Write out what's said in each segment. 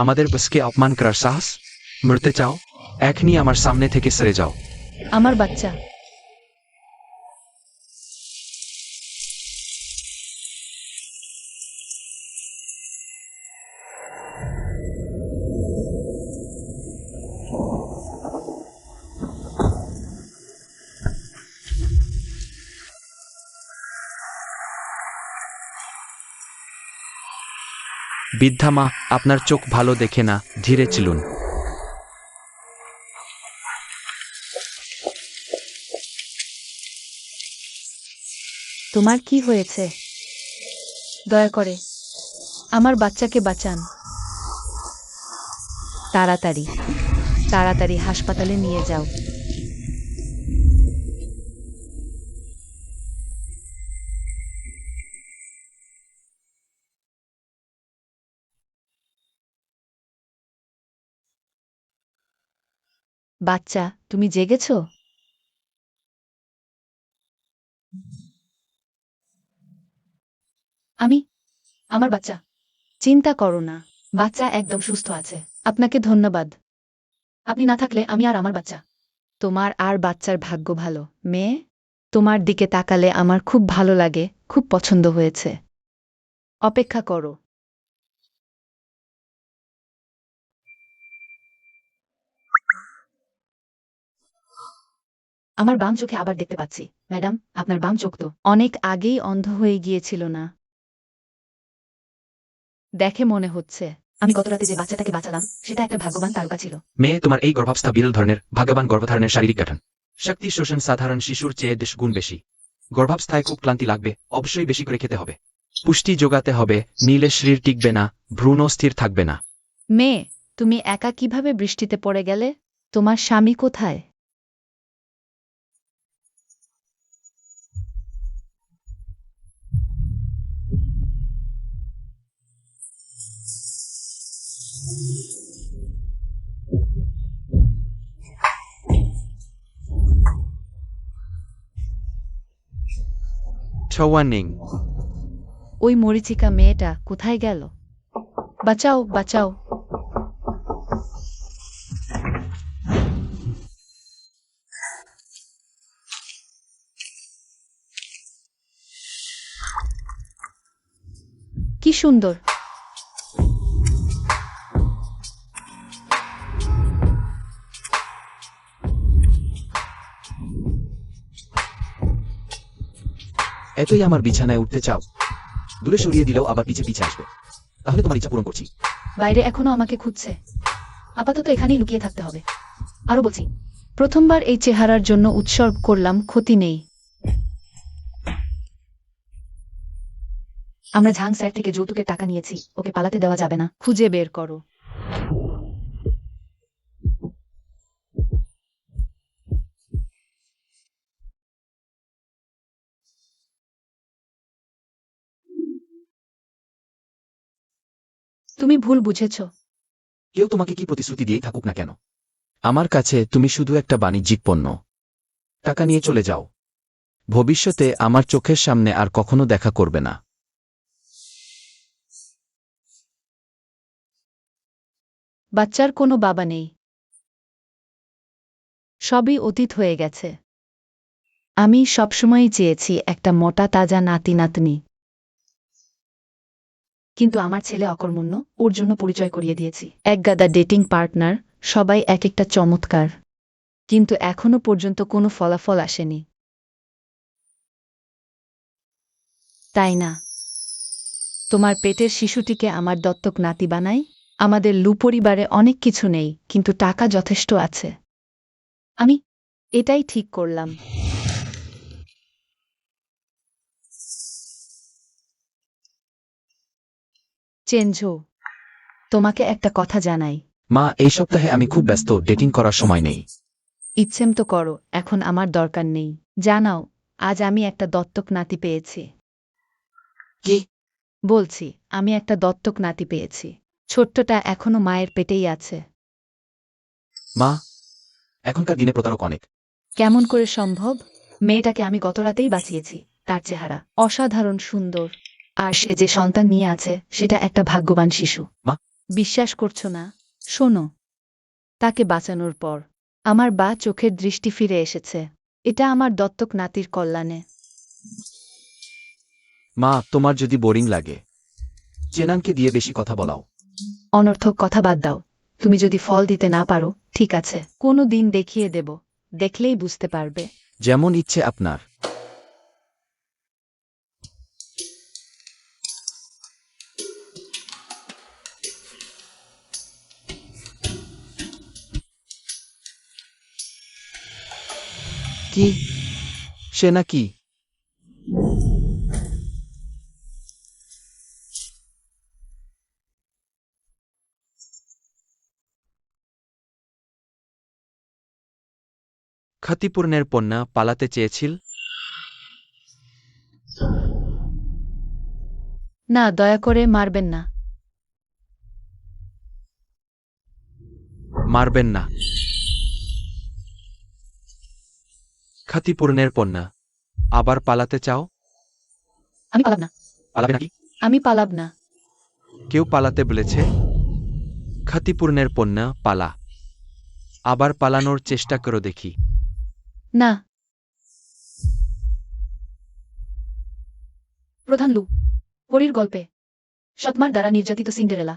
আমাদের বসকে অপমান করার সাহস? মরতে চাও? এখনই আমার সামনে থেকে সরে যাও। আমার বাচ্চা। বৃদ্ধা মা, আপনার চোখ ভালো দেখে না, ধীরে চলুন। তোমার কি হয়েছে? দয়া করে আমার বাচ্চাকে বাঁচান। তাড়াতাড়ি তাড়াতাড়ি হাসপাতালে নিয়ে যাও। বাচ্চা, তুমি জেগেছ? আমি আমার বাচ্চা। চিন্তা করো না, বাচ্চা একদম সুস্থ আছে। আপনাকে ধন্যবাদ। আপনি না থাকলে আমি আর আমার বাচ্চা। তোমার আর বাচ্চার ভাগ্য ভালো, মেয়ে। তোমার দিকে তাকালে আমার খুব ভালো লাগে, খুব পছন্দ হয়েছে। অপেক্ষা করো। আমার বাম চোখে আবার দেখতে পাচ্ছি। ম্যাডাম, আপনার বাম চোখ তো অনেক আগেই অন্ধ হয়ে গিয়েছিল না? দেখে মনে হচ্ছে। আমি গত রাতে যে বাচ্চাটাকে বাঁচালাম সেটা একটা ভাগ্যবান তারকা ছিল। মেয়ে, তোমার এই গর্ভাবস্থা বিরল ধরনের ভাগ্যবান গর্ভধারণের শারীরিক গঠন। শক্তি শোষণ সাধারণ শিশুর চেয়ে 10 গুণ বেশি। গর্ভাবস্থায় খুব ক্লান্তি লাগবে, অবশ্যই বেশি করে খেতে হবে। পুষ্টি যোগাতে হবে, নিলে শরীর টিকবে না, ভ্রূণ স্থির থাকবে না। মেয়ে, তুমি একা কিভাবে বৃষ্টিতে পড়ে গেলে? তোমার স্বামী কোথায়? ছোয়ানিং। ওই মরিচিকা মেয়েটা কোথায় গেল? বাঁচাও, বাঁচাও। কি সুন্দর। এতই আমার বিছানায় উঠতে চাও? দূরে সরিয়ে দিলেও আবার পিছে পিছে আসবে। তাহলে তোমার ইচ্ছা পূরণ করছি। বাইরে এখনো আমাকে খুঁজছে। আপাতত এখানেই লুকিয়ে থাকতে হবে। আরো বলছি, প্রথমবার এই চেহারার জন্য উৎসর্গ করলাম, ক্ষতি নেই। আমরা ঝাং স্যার থেকে যৌতুকের টাকা নিয়েছি, ওকে পালাতে দেওয়া যাবে না। খুঁজে বের করো। তুমি ভুল বুঝেছ। কেউ তোমাকে কি প্রতিশ্রুতি দিয়েই থাকুক না কেন, আমার কাছে তুমি শুধু একটা বাণিজ্যিক পণ্য। টাকা নিয়ে চলে যাও। ভবিষ্যতে আমার চোখের সামনে আর কখনো দেখা করবে না। বাচ্চার কোনো বাবা নেই। সবই অতীত হয়ে গেছে। আমি সবসময়ই চেয়েছি একটা মোটা তাজা নাতি নাতনি। কিন্তু আমার ছেলে অকর্মণ্য, ওর জন্য পরিচয় করিয়ে দিয়েছি। এক গাদা ডেটিং পার্টনার, সবাই এক একটা চমৎকার। কিন্তু এখনো পর্যন্ত কোনো ফলাফল আসেনি। তাই না? তোমার পেটের শিশুটিকে আমার দত্তক নাতি বানাই? আমাদের লু পরিবারে অনেক কিছু নেই, কিন্তু টাকা যথেষ্ট আছে। আমি এটাই ঠিক করলাম। চেঞ্জো, তোমাকে একটা কথা জানাই। মা, এই সপ্তাহে আমি খুব ব্যস্ত, ডেটিং করার সময় নেই। ইচ্ছেম তো করো, এখন আমার দরকার নেই। জানাও, আজ আমি একটা দত্তক নাতি পেয়েছি। কি? বলছি, আমি একটা দত্তক নাতি পেয়েছি। ছোট্টটা এখনো মায়ের পেটেই আছে। মা, এখনকার দিনে প্রতারক অনেক। কেমন করে সম্ভব? মেয়েটাকে আমি গতরাতেই বাঁচিয়েছি। তার চেহারা অসাধারণ সুন্দর। আর সে যে সন্তান নিয়ে আছে সেটা একটা ভাগ্যবান শিশু। মা, বিশ্বাস করছো না? শোনো, তাকে বাঁচানোর পর আমার বা চোখের দৃষ্টি ফিরে এসেছে। এটা আমার দত্তক নাতির কল্যাণে। মা, তোমার যদি বোরিং লাগে চেনানকে দিয়ে বেশি কথা বলাও। অনর্থক কথা বাদ দাও। তুমি যদি ফল দিতে না পারো, ঠিক আছে, কোনো দিন দেখিয়ে দেব, দেখলেই বুঝতে পারবে। যেমন ইচ্ছে আপনার। কি? সে নাকি? ক্ষতিপূর্ণের পণ্যা পালাতে চেয়েছিল? না, দয়া করে মারবেন না। মারবেন না। ক্ষতিপূর্ণের পণ্যা আবার পালাতে চাও? আমি পালাব না। পালাবে নাকি? আমি পালাব না। কেউ পালাতে বলেছে? ক্ষতিপূর্ণের পণ্যা পালা। আবার পালানোর চেষ্টা করো দেখি। না। প্রধান লু পরীর গল্পে সৎমার দ্বারা নির্যাতিত সিন্ডারেলা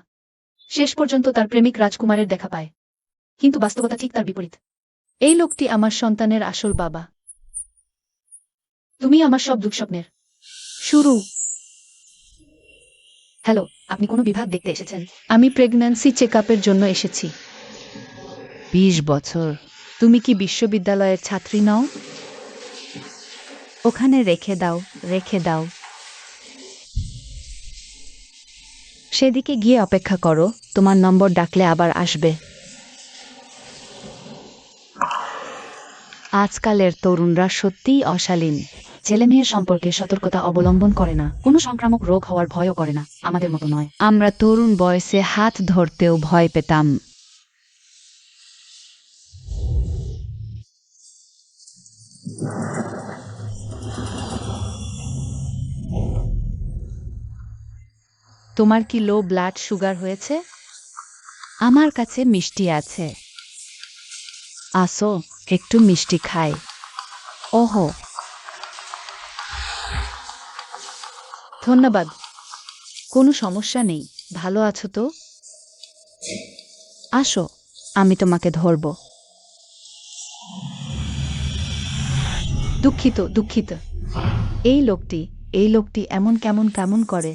শেষ পর্যন্ত তার প্রেমিক রাজকুমারের দেখা পায়, কিন্তু বাস্তবতা ঠিক তার বিপরীত। এই লোকটি আমার সন্তানের আসল বাবা। তুমি আমার সব দুঃস্বপ্নের শুরু। হ্যালো, আপনি কোনো বিভাগ দেখতে এসেছেন? আমি প্রেগন্যান্সি চেক আপের জন্য এসেছি। 20 বছর। তুমি কি বিশ্ববিদ্যালয়ের ছাত্রী নও? ওখানে রেখে দাও, রেখে দাও। সেদিকে গিয়ে অপেক্ষা করো, তোমার নম্বর ডাকলে আবার আসবে। আজকালের তরুণরা সত্যিই অশালীন। ছেলেমেয়ের সম্পর্কে সতর্কতা অবলম্বন করে না, কোনো সংক্রামক রোগ হওয়ার ভয়ও করে না, আমাদের মতো নয়। আমরা তরুণ বয়সে হাত ধরতেও ভয় পেতাম। তোমার কি লো ব্লাড সুগার হয়েছে? আমার কাছে মিষ্টি আছে। আসো, একটু মিষ্টি খাই। ওহো, ধন্যবাদ। কোনো সমস্যা নেই। ভালো আছো তো? আসো, আমি তোমাকে ধরব। দুঃখিত, দুঃখিত। এই লোকটি এমন কেমন কেমন করে।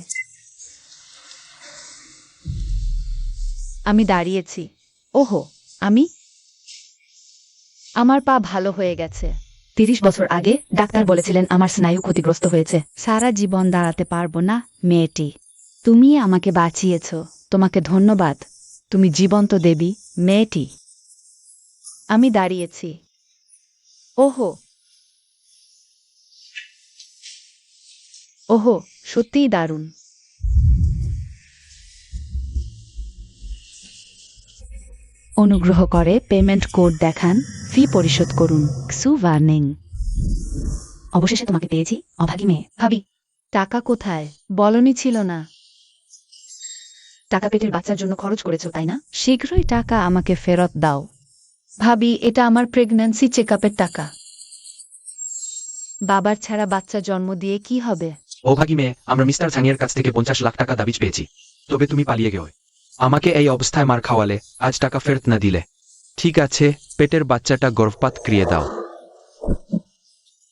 আমি দাঁড়িয়েছি। ওহো, আমি? আমার পা ভালো হয়ে গেছে। 30 বছর আগে ডাক্তার বলেছিলেন আমার স্নায়ু ক্ষতিগ্রস্ত হয়েছে। সারা জীবন দাঁড়াতে পারবো না, মেয়েটি। তুমি আমাকে বাঁচিয়েছ, তোমাকে ধন্যবাদ। তুমি জীবন্ত দেবী, মেয়েটি। আমি দাঁড়িয়েছি। ওহো, ওহো, সত্যিই দারুণ। অনুগ্রহ করে পেমেন্ট কোড দেখান, ফি পরিশোধ করুন। ক্সু ওয়ার্নিং। অবশেষে তোমাকে পেয়েছি, অভাগী মেয়ে। ভাবি, টাকা কোথায়? বলনি ছিল না। টাকা পেটের বাচ্চার জন্য খরচ করেছো, তাই না? শীঘ্রই টাকা আমাকে ফেরত দাও। ভাবি, এটা আমার প্রেগন্যান্সি চেক আপের টাকা। বাবার ছাড়া বাচ্চা জন্ম দিয়ে কি হবে? অভাগী মেয়ে, আমরা মিস্টার ঝাংয়ের কাছ থেকে 50 লাখ টাকা দাবি পেয়েছি। তবে তুমি পালিয়ে গেও। আমাকে এই অবস্থায় মার খাওয়ালে, আজ টাকা ফেরত না দিলে। ঠিক আছে, পেটের বাচ্চাটা গর্ভপাত করিয়ে দাও।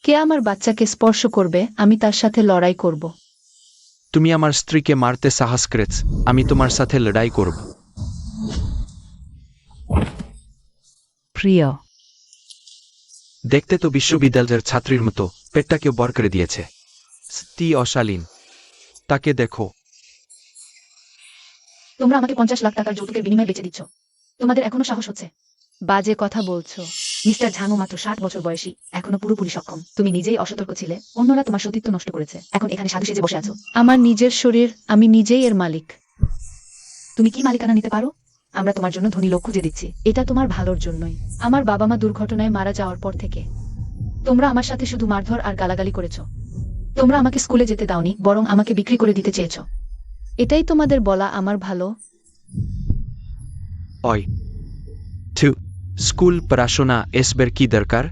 কে আমার বাচ্চাকে স্পর্শ করবে, আমি তার সাথে লড়াই করব। তুমি আমার স্ত্রীকে মারতে সাহস করেছ, আমি তোমার সাথে লড়াই করব। প্রিয়, দেখতে তো বিশ্ববিদ্যালয়ের ছাত্রীর মতো, পেটটাকেও বর করে দিয়েছে। স্ত্রী অশালীন। তাকে দেখো। তোমরা আমাকে 50 লাখ টাকার যৌতুকের বিনিময়ে বেচে দিচ্ছ। তোমাদের এখনো সাহস হচ্ছে? বাজে কথা বলছো। মিস্টার ঝাংও মাত্র 60 বছর বয়সী, এখনো পুরোপুরি সক্ষম। তুমি নিজেই অসতর্ক ছিলে, অন্যরা তোমার সতীত্ব নষ্ট করেছে। এখন এখানে সাধু সেজে বসে আছো। আমার নিজের শরীর, আমি নিজেই এর মালিক। তুমি কি মালিকানা নিতে পারো? আমরা তোমার জন্য ধনী লোক খুঁজে দিচ্ছি। এটা তোমার ভালোর জন্যই। আমার বাবা মা দুর্ঘটনায় মারা যাওয়ার পর থেকে তোমরা আমার সাথে শুধু মারধর আর গালাগালি করেছ। তোমরা আমাকে স্কুলে যেতে দাওনি, বরং আমাকে বিক্রি করে দিতে চেয়েছ। এটাই তোমাদের বলা আমার ভালো। ওই থু স্কুল পড়াশোনা এসবের কি দরকার?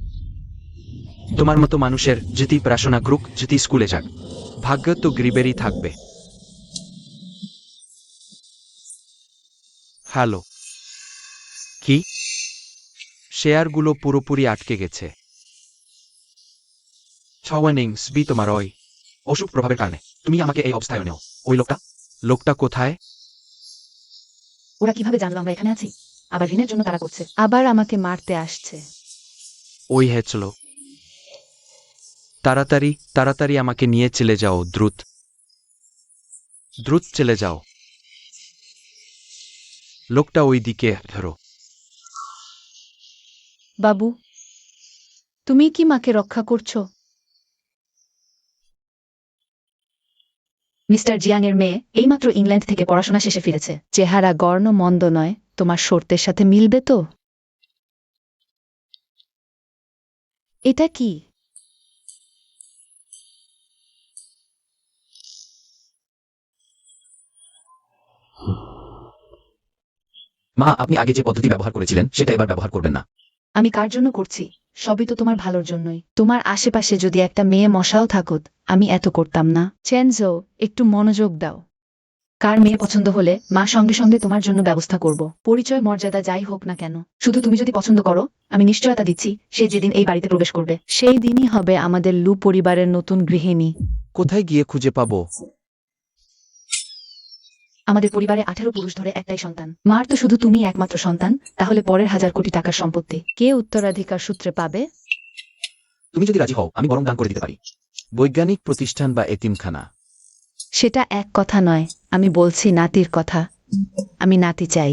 তোমার মতো মানুষের যদি পড়াশোনা করুক, যদি স্কুলে যাক, ভাগ্য তো গরিবেরই থাকবে। হ্যালো, কি? শেয়ারগুলো পুরোপুরি আটকে গেছে। ওয়ার্নিংস বি তোমার ওই অসুখ প্রভাবের কারণে তুমি আমাকে এই অবস্থায় নেও। ওই লোকটা কোথায়? ওরা কিভাবে জানলো আমরা এখানে আছি? আবার ঋণের জন্য তারা করছে, আবার আমাকে মারতে আসছে। ওই চলো তাড়াতাড়ি তাড়াতাড়ি আমাকে নিয়ে চলে যাও, দ্রুত দ্রুত চলে যাও। লোকটা ওই দিকে ধরো। বাবু, তুমি কি মাকে রক্ষা করছো? মিস্টার জিয়াং এর মেয়ে এইমাত্র ইংল্যান্ড থেকে পড়াশোনা শেষে ফিরেছে। চেহারা গড়ন মন্দ নয়, তোমার শর্তের সাথে মিলবে তো? এটা কি? মা, আপনি আগে যে পদ্ধতি ব্যবহার করেছিলেন সেটা এবার ব্যবহার করবেন না। আমি কার জন্য করছি? সবই তো তোমার ভালোর জন্যই। তোমার আশেপাশে যদি একটা মেয়ে মশাও থাকত, আমি এত করতাম না। চেনজো, একটু মনোযোগ দাও। কার মেয়ে পছন্দ হলে মা সঙ্গে সঙ্গে তোমার জন্য ব্যবস্থা করব। পরিচয় মর্যাদা যাই হোক না কেন, শুধু তুমি যদি পছন্দ করো, আমি নিশ্চয়তা দিচ্ছি সে যেদিন এই বাড়িতে প্রবেশ করবে, সেই দিনই হবে আমাদের লু পরিবারের নতুন গৃহিণী। কোথায় গিয়ে খুঁজে পাবো? আমাদের পরিবারে 18 পুরুষ ধরে একটাই সন্তান। মার তো শুধু তুমি একমাত্র সন্তান, তাহলে পরের 1000 কোটি টাকার সম্পত্তি কে উত্তরাধিকার সূত্রে পাবে? তুমি যদি রাজি হও, আমি বরং দান করে দিতে পারি। বৈজ্ঞানিক প্রতিষ্ঠান বা এতিমখানা। সেটা এক কথা নয়, আমি বলছি নাতির কথা। আমি নাতি চাই।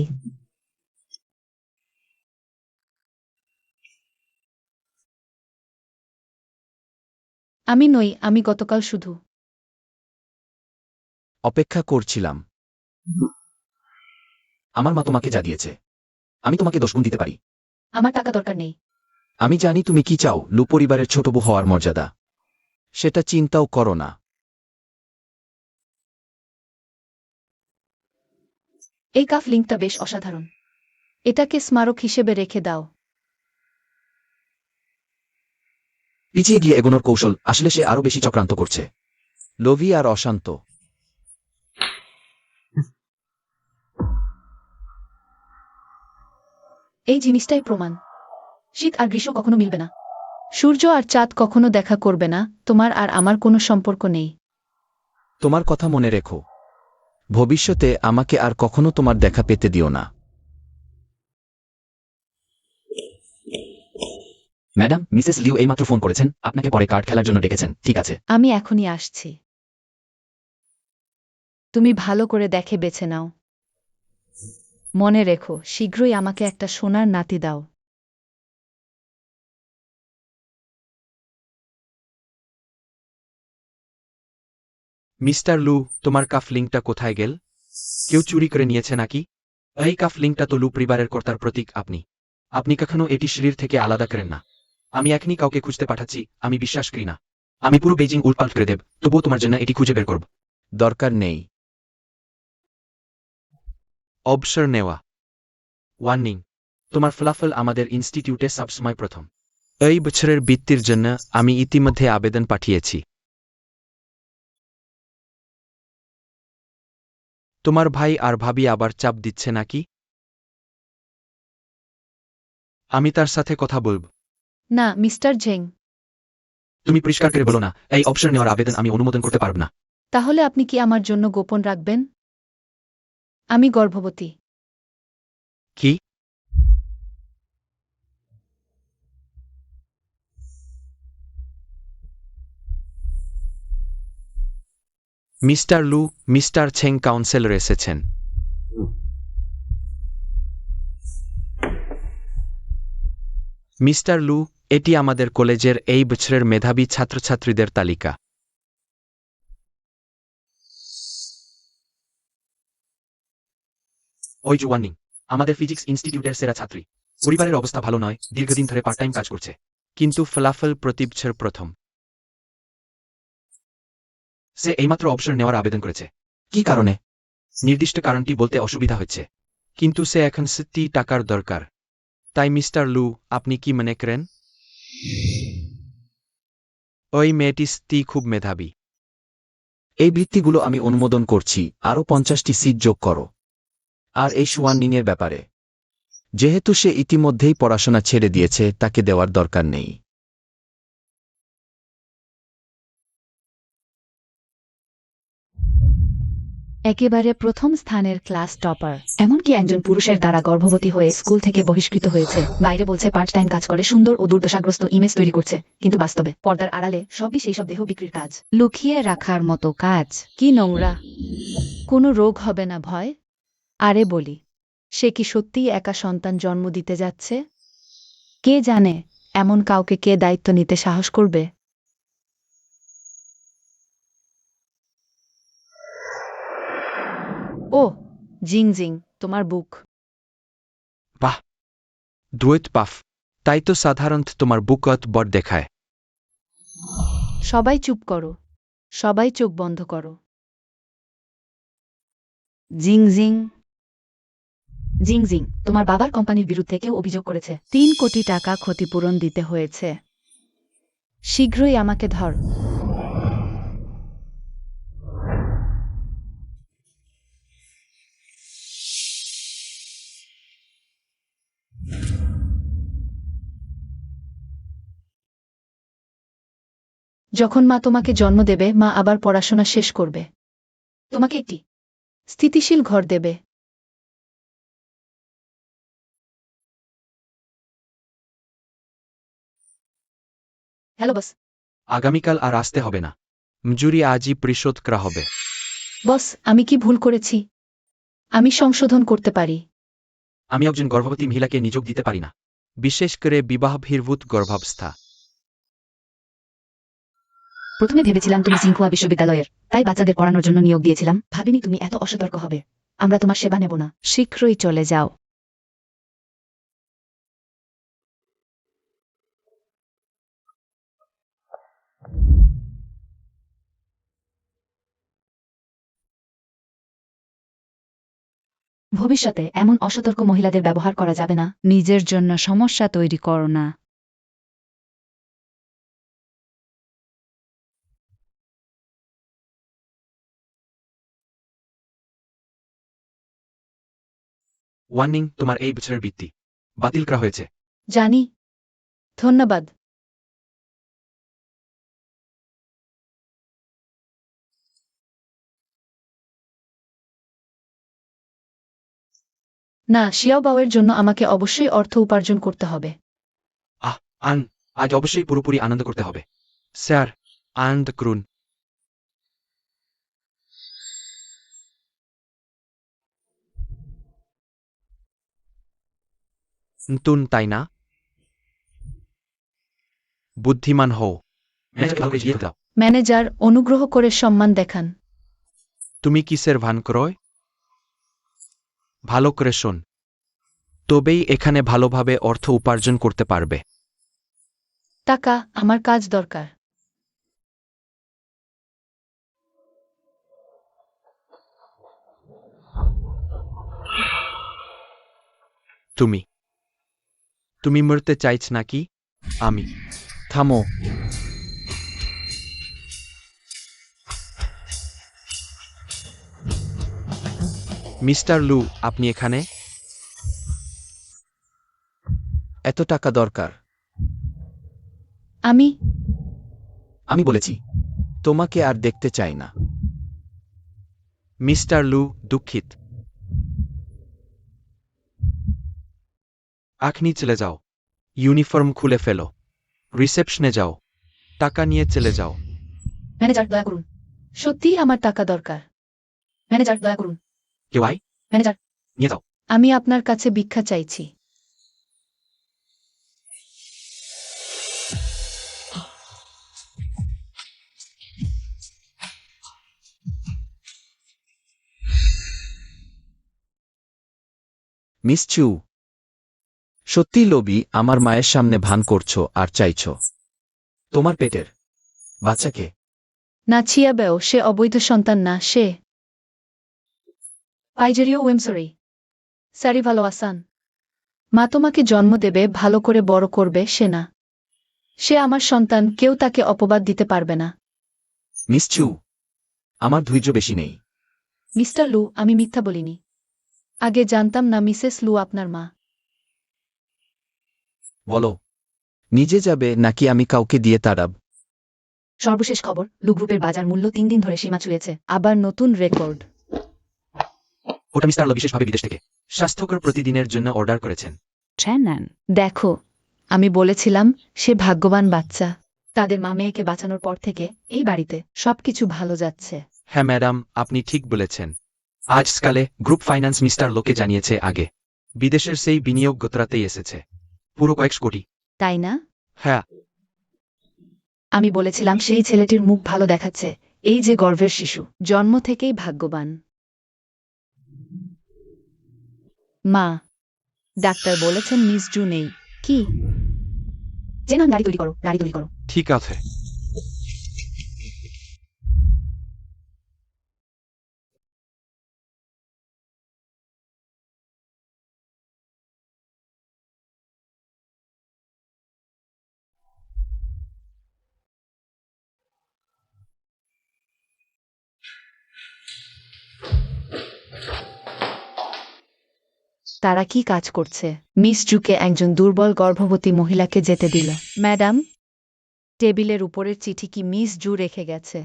আমি নই, আমি গতকাল শুধু অপেক্ষা করছিলাম। আমার মা তোমাকে যা দিয়েছে, আমি তোমাকে 10 গুণ দিতে পারি। আমার টাকা দরকার নেই। আমি জানি তুমি কি চাও, লু পরিবারের ছোট বউ হওয়ার মর্যাদা। সেটা চিন্তাও করো না। এই কাফ লিঙ্কটা বেশ অসাধারণ। এটাকে স্মারক হিসেবে রেখে দাও। পিছিয়ে গিয়ে এগোনোর কৌশল, আসলে সে আরো বেশি চক্রান্ত করছে। লোভী আর অশান্ত। এই জিনিসটাই প্রমাণ। শীত আর গ্রীষ্ম কখনো মিলবে না। সূর্য আর চাঁদ কখনো দেখা করবে না। তোমার আর আমার কোনো সম্পর্ক নেই। তোমার কথা মনে রেখো। ভবিষ্যতে আমাকে আর কখনো তোমার দেখা পেতে দিও না। ম্যাডাম, মিসেস লিউ এইমাত্র ফোন করেছেন, আপনাকে পরে কার্ড খেলার জন্য ডেকেছেন। ঠিক আছে, আমি এখনই আসছি। তুমি ভালো করে দেখে বেছে নাও। মনে রেখো, শীঘ্রই আমাকে একটা সোনার নাতি দাও। মিস্টার লু, তোমার কাফ লিঙ্কটা কোথায় গেল? কেউ চুরি করে নিয়েছে নাকি? এই কাফ লিঙ্কটা তো লু পরিবারের কর্তার প্রতীক। আপনি কখনো এটি শরীর থেকে আলাদা করেন না। আমি এখনই কাউকে খুঁজতে পাঠাচ্ছি। আমি বিশ্বাস করি না। আমি পুরো বেজিং উল্টপাল্ট করে দেব, তবুও তোমার জন্য এটি খুঁজে বের করব। দরকার নেই অবসর নেওয়া। ওয়ার্নিং, তোমার ফলাফল আমাদের ইনস্টিটিউটে সবসময় প্রথম। এই বছরের বৃত্তির জন্য আমি ইতিমধ্যে আবেদন পাঠিয়েছি। তোমার ভাই আর ভাবি আবার চাপ দিচ্ছে নাকি? আমি তার সাথে কথা বলব। না, মিস্টার ঝেং। তুমি পরিষ্কার করে বলো না, এই অবসর নেওয়ার আবেদন আমি অনুমোদন করতে পারব না। তাহলে আপনি কি আমার জন্য গোপন রাখবেন? আমি গর্ভবতী। কি? মিস্টার লু, মিস্টার ছেং কাউন্সেলর এসেছেন। মিস্টার লু, এটি আমাদের কলেজের এই বছরের মেধাবী ছাত্রছাত্রীদের তালিকা। ওই যে ওয়ার্নিং, আমাদের ফিজিক্স ইনস্টিটিউটের সেরা ছাত্রী। পরিবারের অবস্থা ভালো নয়, দীর্ঘদিন ধরে পার্ট টাইম কাজ করছে, কিন্তু ফলাফল প্রতি বছর প্রথম। সে এইমাত্র অবসর নেওয়ার আবেদন করেছে। কি কারণে? নির্দিষ্ট কারণটি বলতে অসুবিধা হচ্ছে, কিন্তু সে এখন সত্যি টাকার দরকার। তাই মিস্টার লু, আপনি কি মনে করেন? ওই মেয়েটি সত্যি খুব মেধাবী। এই ভিত্তিগুলো আমি অনুমোদন করছি, আরও 50টি সিট যোগ করো। আর এই সুয়ান্নিংয়ের ব্যাপারে, যেহেতু সে ইতিমধ্যেই পড়াশোনা ছেড়ে দিয়েছে, তাকে দেওয়ার দরকার নেই। একেবারে প্রথম স্থানের ক্লাস টপার, এমনকি একজন পুরুষের দ্বারা গর্ভবতী হয়ে স্কুল থেকে বহিষ্কৃত হয়েছে। বাইরে বলছে পার্ট টাইম কাজ করে সুন্দর ও দুর্দশাগ্রস্ত ইমেজ তৈরি করছে, কিন্তু বাস্তবে পর্দার আড়ালে সবই সেই সব দেহ বিক্রির কাজ, লুকিয়ে রাখার মতো কাজ। কি নোংরা! কোনো রোগ হবে না ভয়? আরে বলি, সে কি সত্যিই একা সন্তান জন্ম দিতে যাচ্ছে? কে জানে এমন কাউকে কে দায়িত্ব নিতে সাহস করবে? ও জিং জিং, তোমার বুক। বাহ, দ্বৈত পাফ। তাই তো সাধারণত তোমার বুকত বড় দেখায়। সবাই চুপ করো, সবাই চোখ বন্ধ করো। জিং জিং, জিং জিং, তোমার বাবার কোম্পানির বিরুদ্ধে কেউ অভিযোগ করেছে। 3 কোটি টাকা ক্ষতিপূরণ দিতে হয়েছে। শীঘ্রই আমাকে ধর। যখন মা তোমাকে জন্ম দেবে, মা আবার পড়াশোনা শেষ করবে, তোমাকে একটি স্থিতিশীল ঘর দেবে। Hello boss. আগামীকাল আর আসতে হবে না, মজুরি আজই পরিশোধ করা হবে। বস, আমি কি ভুল করেছি? আমি সংশোধন করতে পারি। আমি একজন গর্ভবতী মহিলাকে নিযোগ দিতে পারি না, বিশেষ করে বিবাহবহির্ভূত গর্ভাবস্থা। প্রথমে ভেবেছিলাম তুমি সিংহুয়া বিশ্ববিদ্যালয়ের, তাই বাচ্চাদের পড়ানোর জন্য নিয়োগ দিয়েছিলাম। ভাবিনি তুমি এত অসতর্ক হবে। আমরা তোমার সেবা নেব না। শীঘ্রই চলে যাও। ভবিষ্যতে এমন অসতর্ক মহিলাদের ব্যবহার করা যাবে না। নিজের জন্য সমস্যা তৈরি করো না। ওয়ার্নিং, তোমার এই বছরের বৃত্তি বাতিল করা হয়েছে। জানি। ধন্যবাদ। না, শিয়াওবাওয়ের জন্য আমাকে অবশ্যই অর্থ উপার্জন করতে হবে। আজ অবশ্যই পুরোপুরি আনন্দ করতে হবে। স্যার, আনন্দ করুন। নতুন, তাই না? বুদ্ধিমান হও। ম্যানেজারকে ভালো করে জিজ্ঞেস দাও। ম্যানেজার, অনুগ্রহ করে সম্মান দেখান। তুমি কিসের ভান করয়? ভালো করে শোন, তবেই এখানে ভালোভাবে অর্থ উপার্জন করতে পারবে। টাকা, আমার কাজ দরকার। তুমি মরতে চাইছ নাকি? আমি। থামো। মিস্টার লু, আপনি এখানে? এত টাকা দরকার। আমি বলেছি, তোমাকে আর দেখতে চাই না। মিস্টার লু, দুঃখিত। এখনই চলে যাও। ইউনিফর্ম খুলে ফেলো। রিসেপশনে যাও। টাকা নিয়ে চলে যাও। ম্যানেজার, দয়া করুন। সত্যিই আমার টাকা দরকার। ম্যানেজার, দয়া করুন। কেউ আয়, ম্যানেজার, নিয়ে যাও। আমি আপনার কাছে ভিক্ষা চাইছি। মিস চু, সত্যি লোভী, আমার মায়ের সামনে ভান করছো আর চাইছো তোমার পেটের বাচ্চাকে। না ছিয়াবেও, সে অবৈধ সন্তান না, সে পাইজেরিও ওয়েমসরি। স্যারি ভালো আসান। মা তোমাকে জন্ম দেবে, ভালো করে বড় করবে, সে না। সে আমার সন্তান, কেউ তাকে অপবাদ দিতে পারবে না। মিস চু, আমার ধৈর্য বেশি নেই। মিস্টার লু, আমি মিথ্যা বলিনি। আগে জানতাম না মিসেস লু আপনার মা। বলো, নিজে যাবে নাকি আমি কাউকে দিয়ে তাড়াব? সর্বশেষ খবর, লু গ্রুপের বাজার মূল্য 3 দিন ধরে সীমা ছুঁয়েছে। আবার নতুন রেকর্ড। ওটা মিস্টার ল বিশেষভাবে বিদেশ থেকে স্বাস্থ্যকর প্রতিদিনের জন্য অর্ডার করেছেন। দেখো, আমি বলেছিলাম সে ভাগ্যবান বাচ্চা। তাদের মা মেয়েকে বাঁচানোর পর থেকে এই বাড়িতে সবকিছু ভালো যাচ্ছে। হ্যাঁ ম্যাডাম, আপনি ঠিক বলেছেন। আজকালে গ্রুপ ফাইন্যান্স মিস্টার লোকে জানিয়েছে আগে বিদেশের সেই বিনিয়োগ গতরাতেই এসেছে, পুরো কয়েকশ কোটি। তাই না? হ্যাঁ, আমি বলেছিলাম সেই ছেলেটির মুখ ভালো দেখাচ্ছে। এই যে গর্ভের শিশু, জন্ম থেকেই ভাগ্যবান। মা, ডাক্তার বলেছেন মিস জু নেই। কি? যেন গাড়ি তৈরি করো, গাড়ি তৈরি করো। ঠিক আছে। তারা কি কাজ করছে? মিস জুকে একজন দুর্বল গর্ভবতী মহিলাকে যেতে দিল। ম্যাডাম, টেবিলের উপরের চিঠি কি মিস জু রেখে গেছে?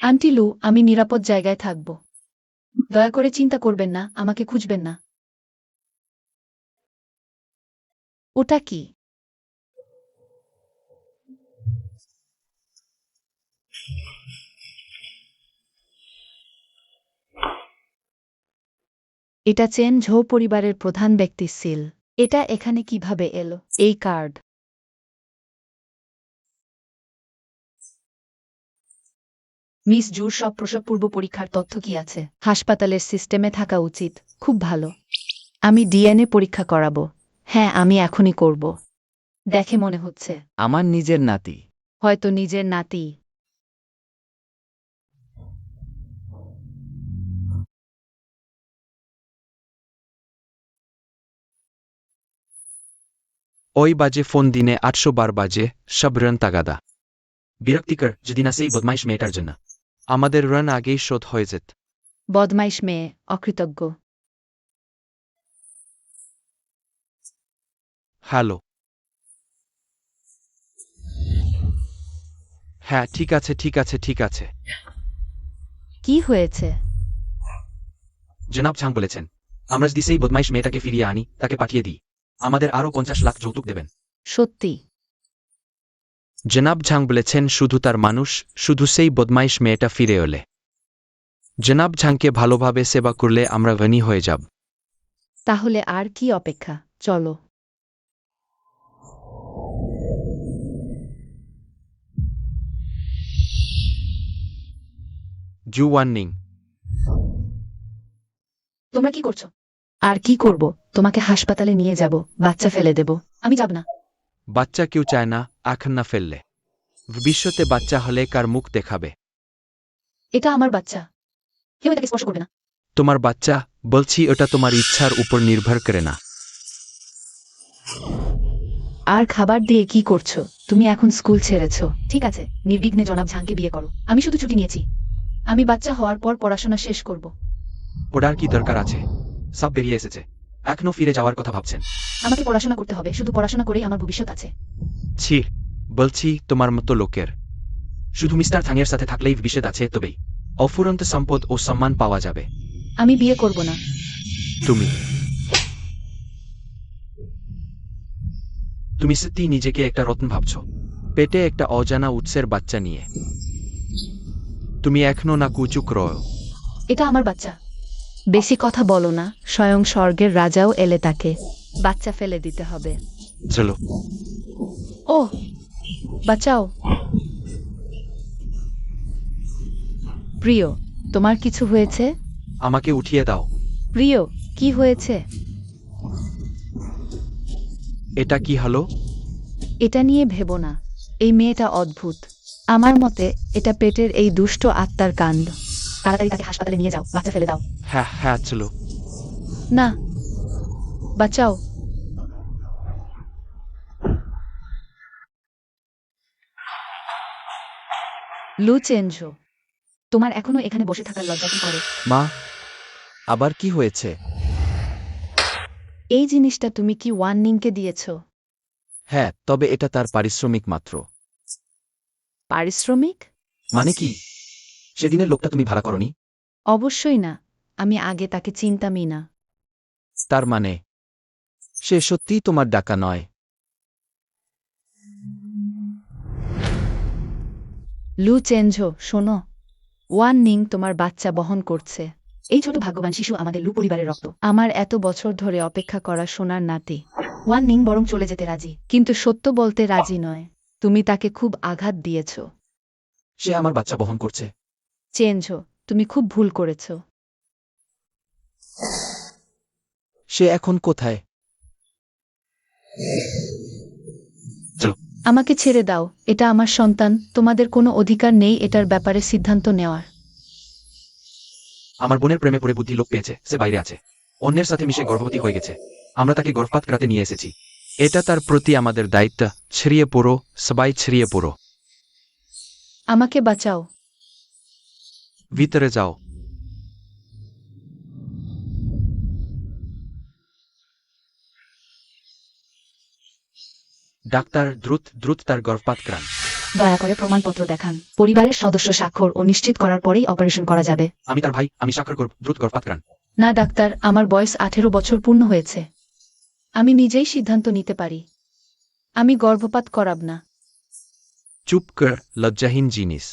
আন্টি লু, আমি নিরাপদ জায়গায় থাকব। দয়া করে চিন্তা করবেন না, আমাকে খুঁজবেন না। ওটা কি? এটা চেন ঝো পরিবারের প্রধান ব্যক্তি সিল। এটা এখানে কিভাবে এলো? এই কার্ড। মিস জুর সব প্রসব পূর্ব পরীক্ষার তথ্য কি আছে? হাসপাতালের সিস্টেমে থাকা উচিত। খুব ভালো। আমি ডিএনএ পরীক্ষা করাবো। হ্যাঁ, আমি এখনই করব। দেখে মনে হচ্ছে আমার নিজের নাতি। হয়তো নিজের নাতি। ওই বাজে ফোন দিনে 800 বার বাজে, সব রান তাগাদা। বিরক্তিকর, যদি না সেই বদমাইশ মেয়েটার জন্য। আমাদের রান আগেই শোধ হয়ে যেত। বদমাইশ মেয়ে, অকৃতজ্ঞ। হ্যালো। হ্যাঁ, ঠিক আছে, ঠিক আছে, ঠিক আছে। কি হয়েছে? জনাব ঝাং বলেছেন আমরা যদি সেই বদমাইশ মেয়েটাকে ফিরিয়ে আনি, তাকে পাঠিয়ে দিই, আমাদের আরও 50 লাখ যৌতুক দেবেন। সত্যি? জনাব ঝাং বলেছেন শুধু তার মানুষ, শুধু সেই বদমাইশ মেয়েটা ফিরে এলে। জনাব ঝাংকে ভালোভাবে সেবা করলে আমরা ধনী হয়ে যাব। তাহলে আর কি অপেক্ষা? চলো। জু ওয়ার্নিং। তোমরা কি করছো? আর কি করব? তোমাকে হাসপাতালে নিয়ে যাব, বাচ্চা ফেলে দেব। আমি যাব না। বাচ্চা কেউ চায় না, এখন না ফেললে ভবিষ্যতে বাচ্চা হলে কার মুখ দেখাবে? এটা আমার বাচ্চা, কেউ এটাকে স্পর্শ করবে না। তোমার বাচ্চা, বলছি ওটা তোমার ইচ্ছার উপর নির্ভর করে না। আর খাবার দিয়ে কি করছো? তুমি এখন স্কুল ছেড়েছো। ঠিক আছে, নির্বিঘ্নে জনাব ঝাংকে বিয়ে করো। আমি শুধু ছুটি নিয়েছি। আমি বাচ্চা হওয়ার পর পড়াশোনা শেষ করব। ওটার কি দরকার আছে? সব বেরিয়ে এসেছে, এখনো ফিরে যাওয়ার কথা ভাবছেন? আমাকে পড়াশোনা করতে হবে, শুধু পড়াশোনা করেই আমার ভবিষ্যৎ আছে। ছি, বলছি তোমার মতো লোকের শুধু মিস্টার থাঙের সাথে থাকলেই ভবিষ্যৎ আছে, তবেই অফুরন্ত সম্পদ ও সম্মান পাওয়া যাবে। আমি বিয়ে করব না। তুমি তুমি সত্যি নিজেকে একটা রত্ন ভাবছো, পেটে একটা অজানা উৎসের বাচ্চা নিয়ে। তুমি এখনো না কুচুক রয়। এটা আমার বাচ্চা। বেশি কথা বলো না, স্বয়ং স্বর্গের রাজাও এলে তাকে বাচ্চা ফেলে দিতে হবে। চলো। ও, বাঁচাও। প্রিয়, তোমার কিছু হয়েছে? আমাকে উঠিয়ে দাও। প্রিয়, কি হয়েছে? এটা কি হলো? এটা নিয়ে ভেবো না। এই মেয়েটা অদ্ভুত। আমার মতে এটা পেটের এই দুষ্ট আত্মার কাণ্ড। তাড়াতাড়ি তাকে হাসপাতালে নিয়ে যাও, বাচ্চা ফেলে দাও। হ্যাঁ হ্যাঁ চলো। না, বাঁচাও। লু চেনজো, তোমার এখনো এখানে বসে থাকার লজ্জা কি করে? মা, আবার কি হয়েছে? এই জিনিসটা তুমি কি ওয়াননিংকে দিয়েছ? হ্যাঁ, তবে এটা তার পারিশ্রমিক মাত্র। পারিশ্রমিক? মানে কি? সেদিনের লোকটা তুমি ভাড়া করনি? অবশ্যই না, আমি আগে তাকে চিনতামই না। তার মানে সে সত্যিই তোমার ডাকা নয়? লু চেনজো, শোনো, ওয়াননিং তোমার বাচ্চা বহন করছে। এই ছোট ভাগ্যবান শিশু আমাদের লু পরিবারের রক্ত। আমার এত বছর ধরে অপেক্ষা করা সোনার নাতি। ওয়াননিং বরং চলে যেতে রাজি, কিন্তু সত্য বলতে রাজি নয়। তুমি তাকে খুব আঘাত দিয়েছ। সে আমার বাচ্চা বহন করছে। চেনজো, তুমি খুব ভুল করেছ। সে এখন কোথায়? চলো। আমাকে ছেড়ে দাও, এটা আমার সন্তান, তোমাদের কোনো অধিকার নেই এটার ব্যাপারে সিদ্ধান্ত নেওয়ার। আমার বোনের প্রেমে পড়ে বুদ্ধি লোক পেয়েছে, সে বাইরে আছে। অন্যের সাথে মিশে গর্ভবতী হয়ে গেছে। আমরা তাকে গর্ভপাত করাতে নিয়ে এসেছি। এটা তার প্রতি আমাদের দায়িত্ব। ছড়িয়ে পড়ো, সবাই ছড়িয়ে পড়ো। আমাকে বাঁচাও। ভিতরে যাও। ডাক্তার, দ্রুত দ্রুত তার গর্ভপাত করান। দয়া করে প্রমাণপত্র দেখান। পরিবারের সদস্য স্বাক্ষর ও নিশ্চিত করার পরেই অপারেশন করা যাবে। আমি তার ভাই, আমি স্বাক্ষর করব। দ্রুত গর্ভপাত করান। না ডাক্তার, আমার বয়স 18 বছর পূর্ণ হয়েছে। আমি নিজেই সিদ্ধান্ত নিতে পারি। আমি গর্ভপাত করাব না। চুপ কর, লজ্জাহীন জিনিস।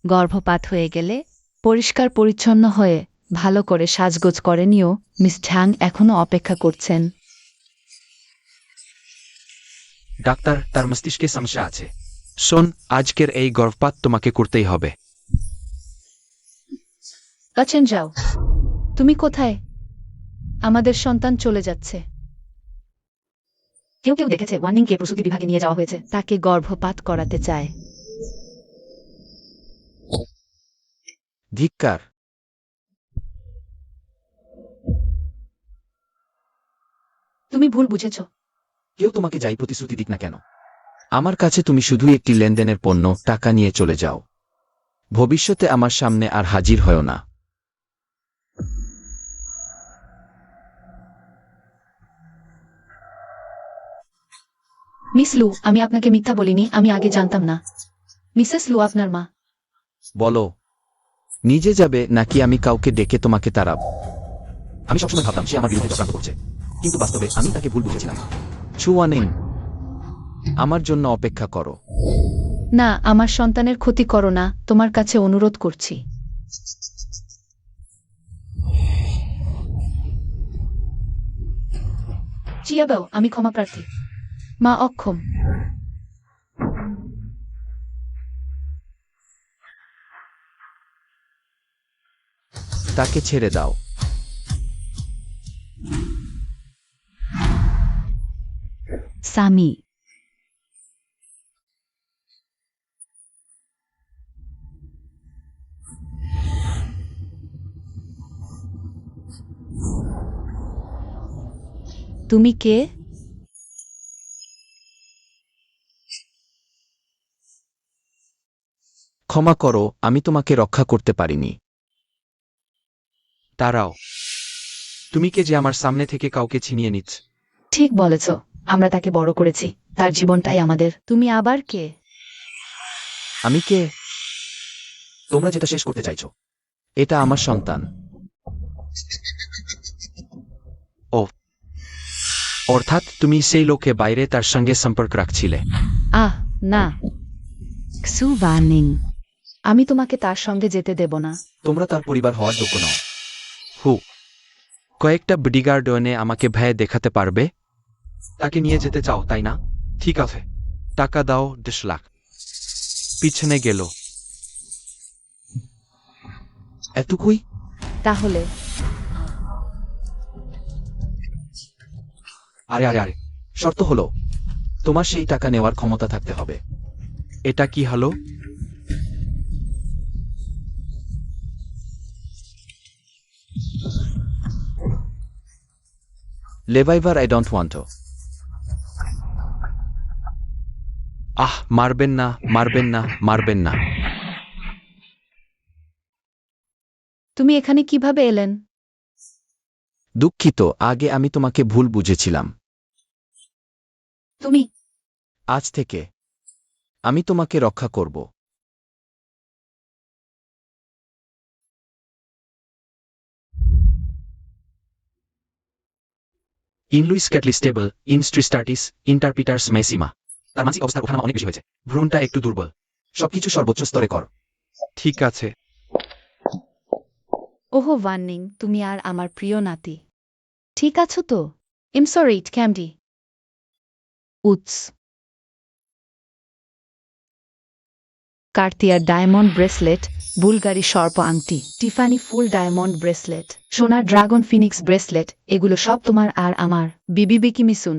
গর্ভপাত হয়ে গেলে পরিষ্কার পরিচ্ছন্ন হয়ে ভালো করে সাজগোজ করে নিও। মিস ঝাং এখনো অপেক্ষা করছেন। ডাক্তার, তার মস্তিষ্কে সমস্যা আছে। শোন, আজকের এই গর্ভপাত তোমাকে করতেই হবে। কাছেন যাও। তুমি কোথায়? আমাদের সন্তান চলে যাচ্ছে। কেউ কেউ দেখেছে ওয়াননিংকে প্রসূতি বিভাগে নিয়ে যাওয়া হয়েছে। তাকে গর্ভপাত করাতে চায়। ধিক্কার। তুমি ভুল বুঝেছ। কেউ তোমাকে যাই প্রতিশ্রুতি দিক না কেন, আমার কাছে তুমি শুধুই একটি লেনদেনের পণ্য। টাকা নিয়ে চলে যাও। ভবিষ্যতে আমার সামনে আর হাজির হয়ো না। মিস লু, আমি আপনাকে মিথ্যা বলিনি, আমি আগে জানতাম না। মিসেস লু আপনার মা। বলো, নিজে যাবে নাকি আমি কাউকে ডেকে তোমাকে তাড়াব? আমি সবসময় ভাবতাম সে আমার বিরুদ্ধে চক্রান্ত করছে, কিন্তু বাস্তবে আমি তাকে ভুল বুঝেছিলাম। চুয়ানিং, আমার জন্য অপেক্ষা করো। না, আমার সন্তানের ক্ষতি করো না, তোমার কাছে অনুরোধ করছি। চিয়াবাও, আমি ক্ষমা প্রার্থী। মা অক্ষম। তাকে ছেড়ে দাও। সামি। তুমি কে? ক্ষমা করো, আমি তোমাকে রক্ষা করতে পারিনি। দাঁড়াও, তুমি কে যে আমার সামনে থেকে কাউকে ছিনিয়ে নিচ্ছ? ঠিক বলেছ, আমরা তাকে বড় করেছি, তার জীবনটাই আমাদের। তুমি আবার কে? আমি কে? তোমরা যেটা শেষ করতে চাইছো। এটা আমার সন্তান। অর্থাৎ তুমি সেই লোকে বাইরে তার সঙ্গে সম্পর্ক রাখছিলে? আহ না, ক্সু ওয়ার্নিং, আমি তোমাকে তার সঙ্গে যেতে দেব না। তোমরা তার পরিবার হওয়ার যোগ্য নও। হু, কয়েকটা বডিগার্ড এনে আমাকে ভয় দেখাতে পারবে? তাকে নিয়ে যেতে চাও, তাই না? ঠিক আছে, টাকা দাও 10 লাখ। পিছনে গেল। এতটুকুই? তাহলে আরে আরে আরে, শর্ত হলো তোমার সেই টাকা নেওয়ার ক্ষমতা থাকতে হবে। এটা কি হলো? লেভাইভার আই ডোন্ট ওয়ান্ট। মারবেন না, মারবেন না, মারবেন না। তুমি এখানে কিভাবে এলেন? দুঃখিত, আগে আমি তোমাকে ভুল বুঝেছিলাম। তুমি আজ থেকে আমি তোমাকে রক্ষা করব। ইন লুইস ক্যাটলি স্টেবল, ইন স্ট্রিস্টার্টিস, ইন্টারপিটার্স মেসিমা। তার মানসিক অবস্থার ওঠানামা অনেক বেশি হয়েছে। ভ্রূণটা একটু দুর্বল। সবকিছু সর্বোচ্চ স্তরে কর। ঠিক আছে। ওহো ওয়ার্নিং, তুমি আর আমার প্রিয় নাতি। ঠিক আছো তো? Sorry candy. উৎস কার্তিয়ার ডায়মন্ড ব্রেসলেট, বুলগারি সর্প আংটি, টিফানি ফুল ডায়মন্ড ব্রেসলেট, সোনার ড্রাগন ফিনিক্স ব্রেসলেট, এগুলো সব তোমার আর আমার। বিকি মিসুন।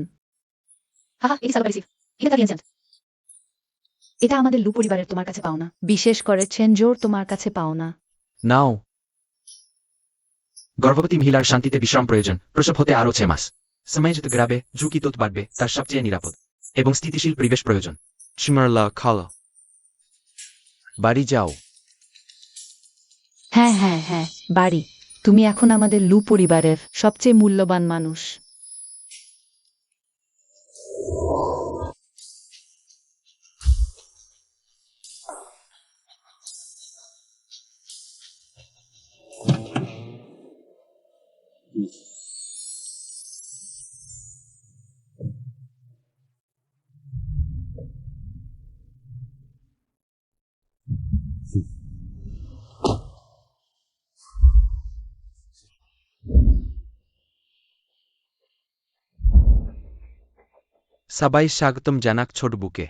এটা আমাদের লু পরিবারের তোমার কাছে পাও না, বিশেষ করে চেনজোর তোমার কাছে পাও না। নাও। গর্ভবতী মহিলার শান্তিতে বিশ্রাম প্রয়োজন। প্রসব হতে আরও 6 মাস। সময় যত গ্রাবে ঝুঁকি তত বাড়বে, তার সবচেয়ে নিরাপদ এবং স্থিতিশীল পরিবেশ প্রয়োজন। চিমারলা খালা। বাড়ি যাও। হ্যাঁ হ্যাঁ হ্যাঁ, বাড়ি। তুমি এখন আমাদের লু পরিবারের সবচেয়ে মূল্যবান মানুষ। সবাই স্বাগতম জানাক ছোট বুকে।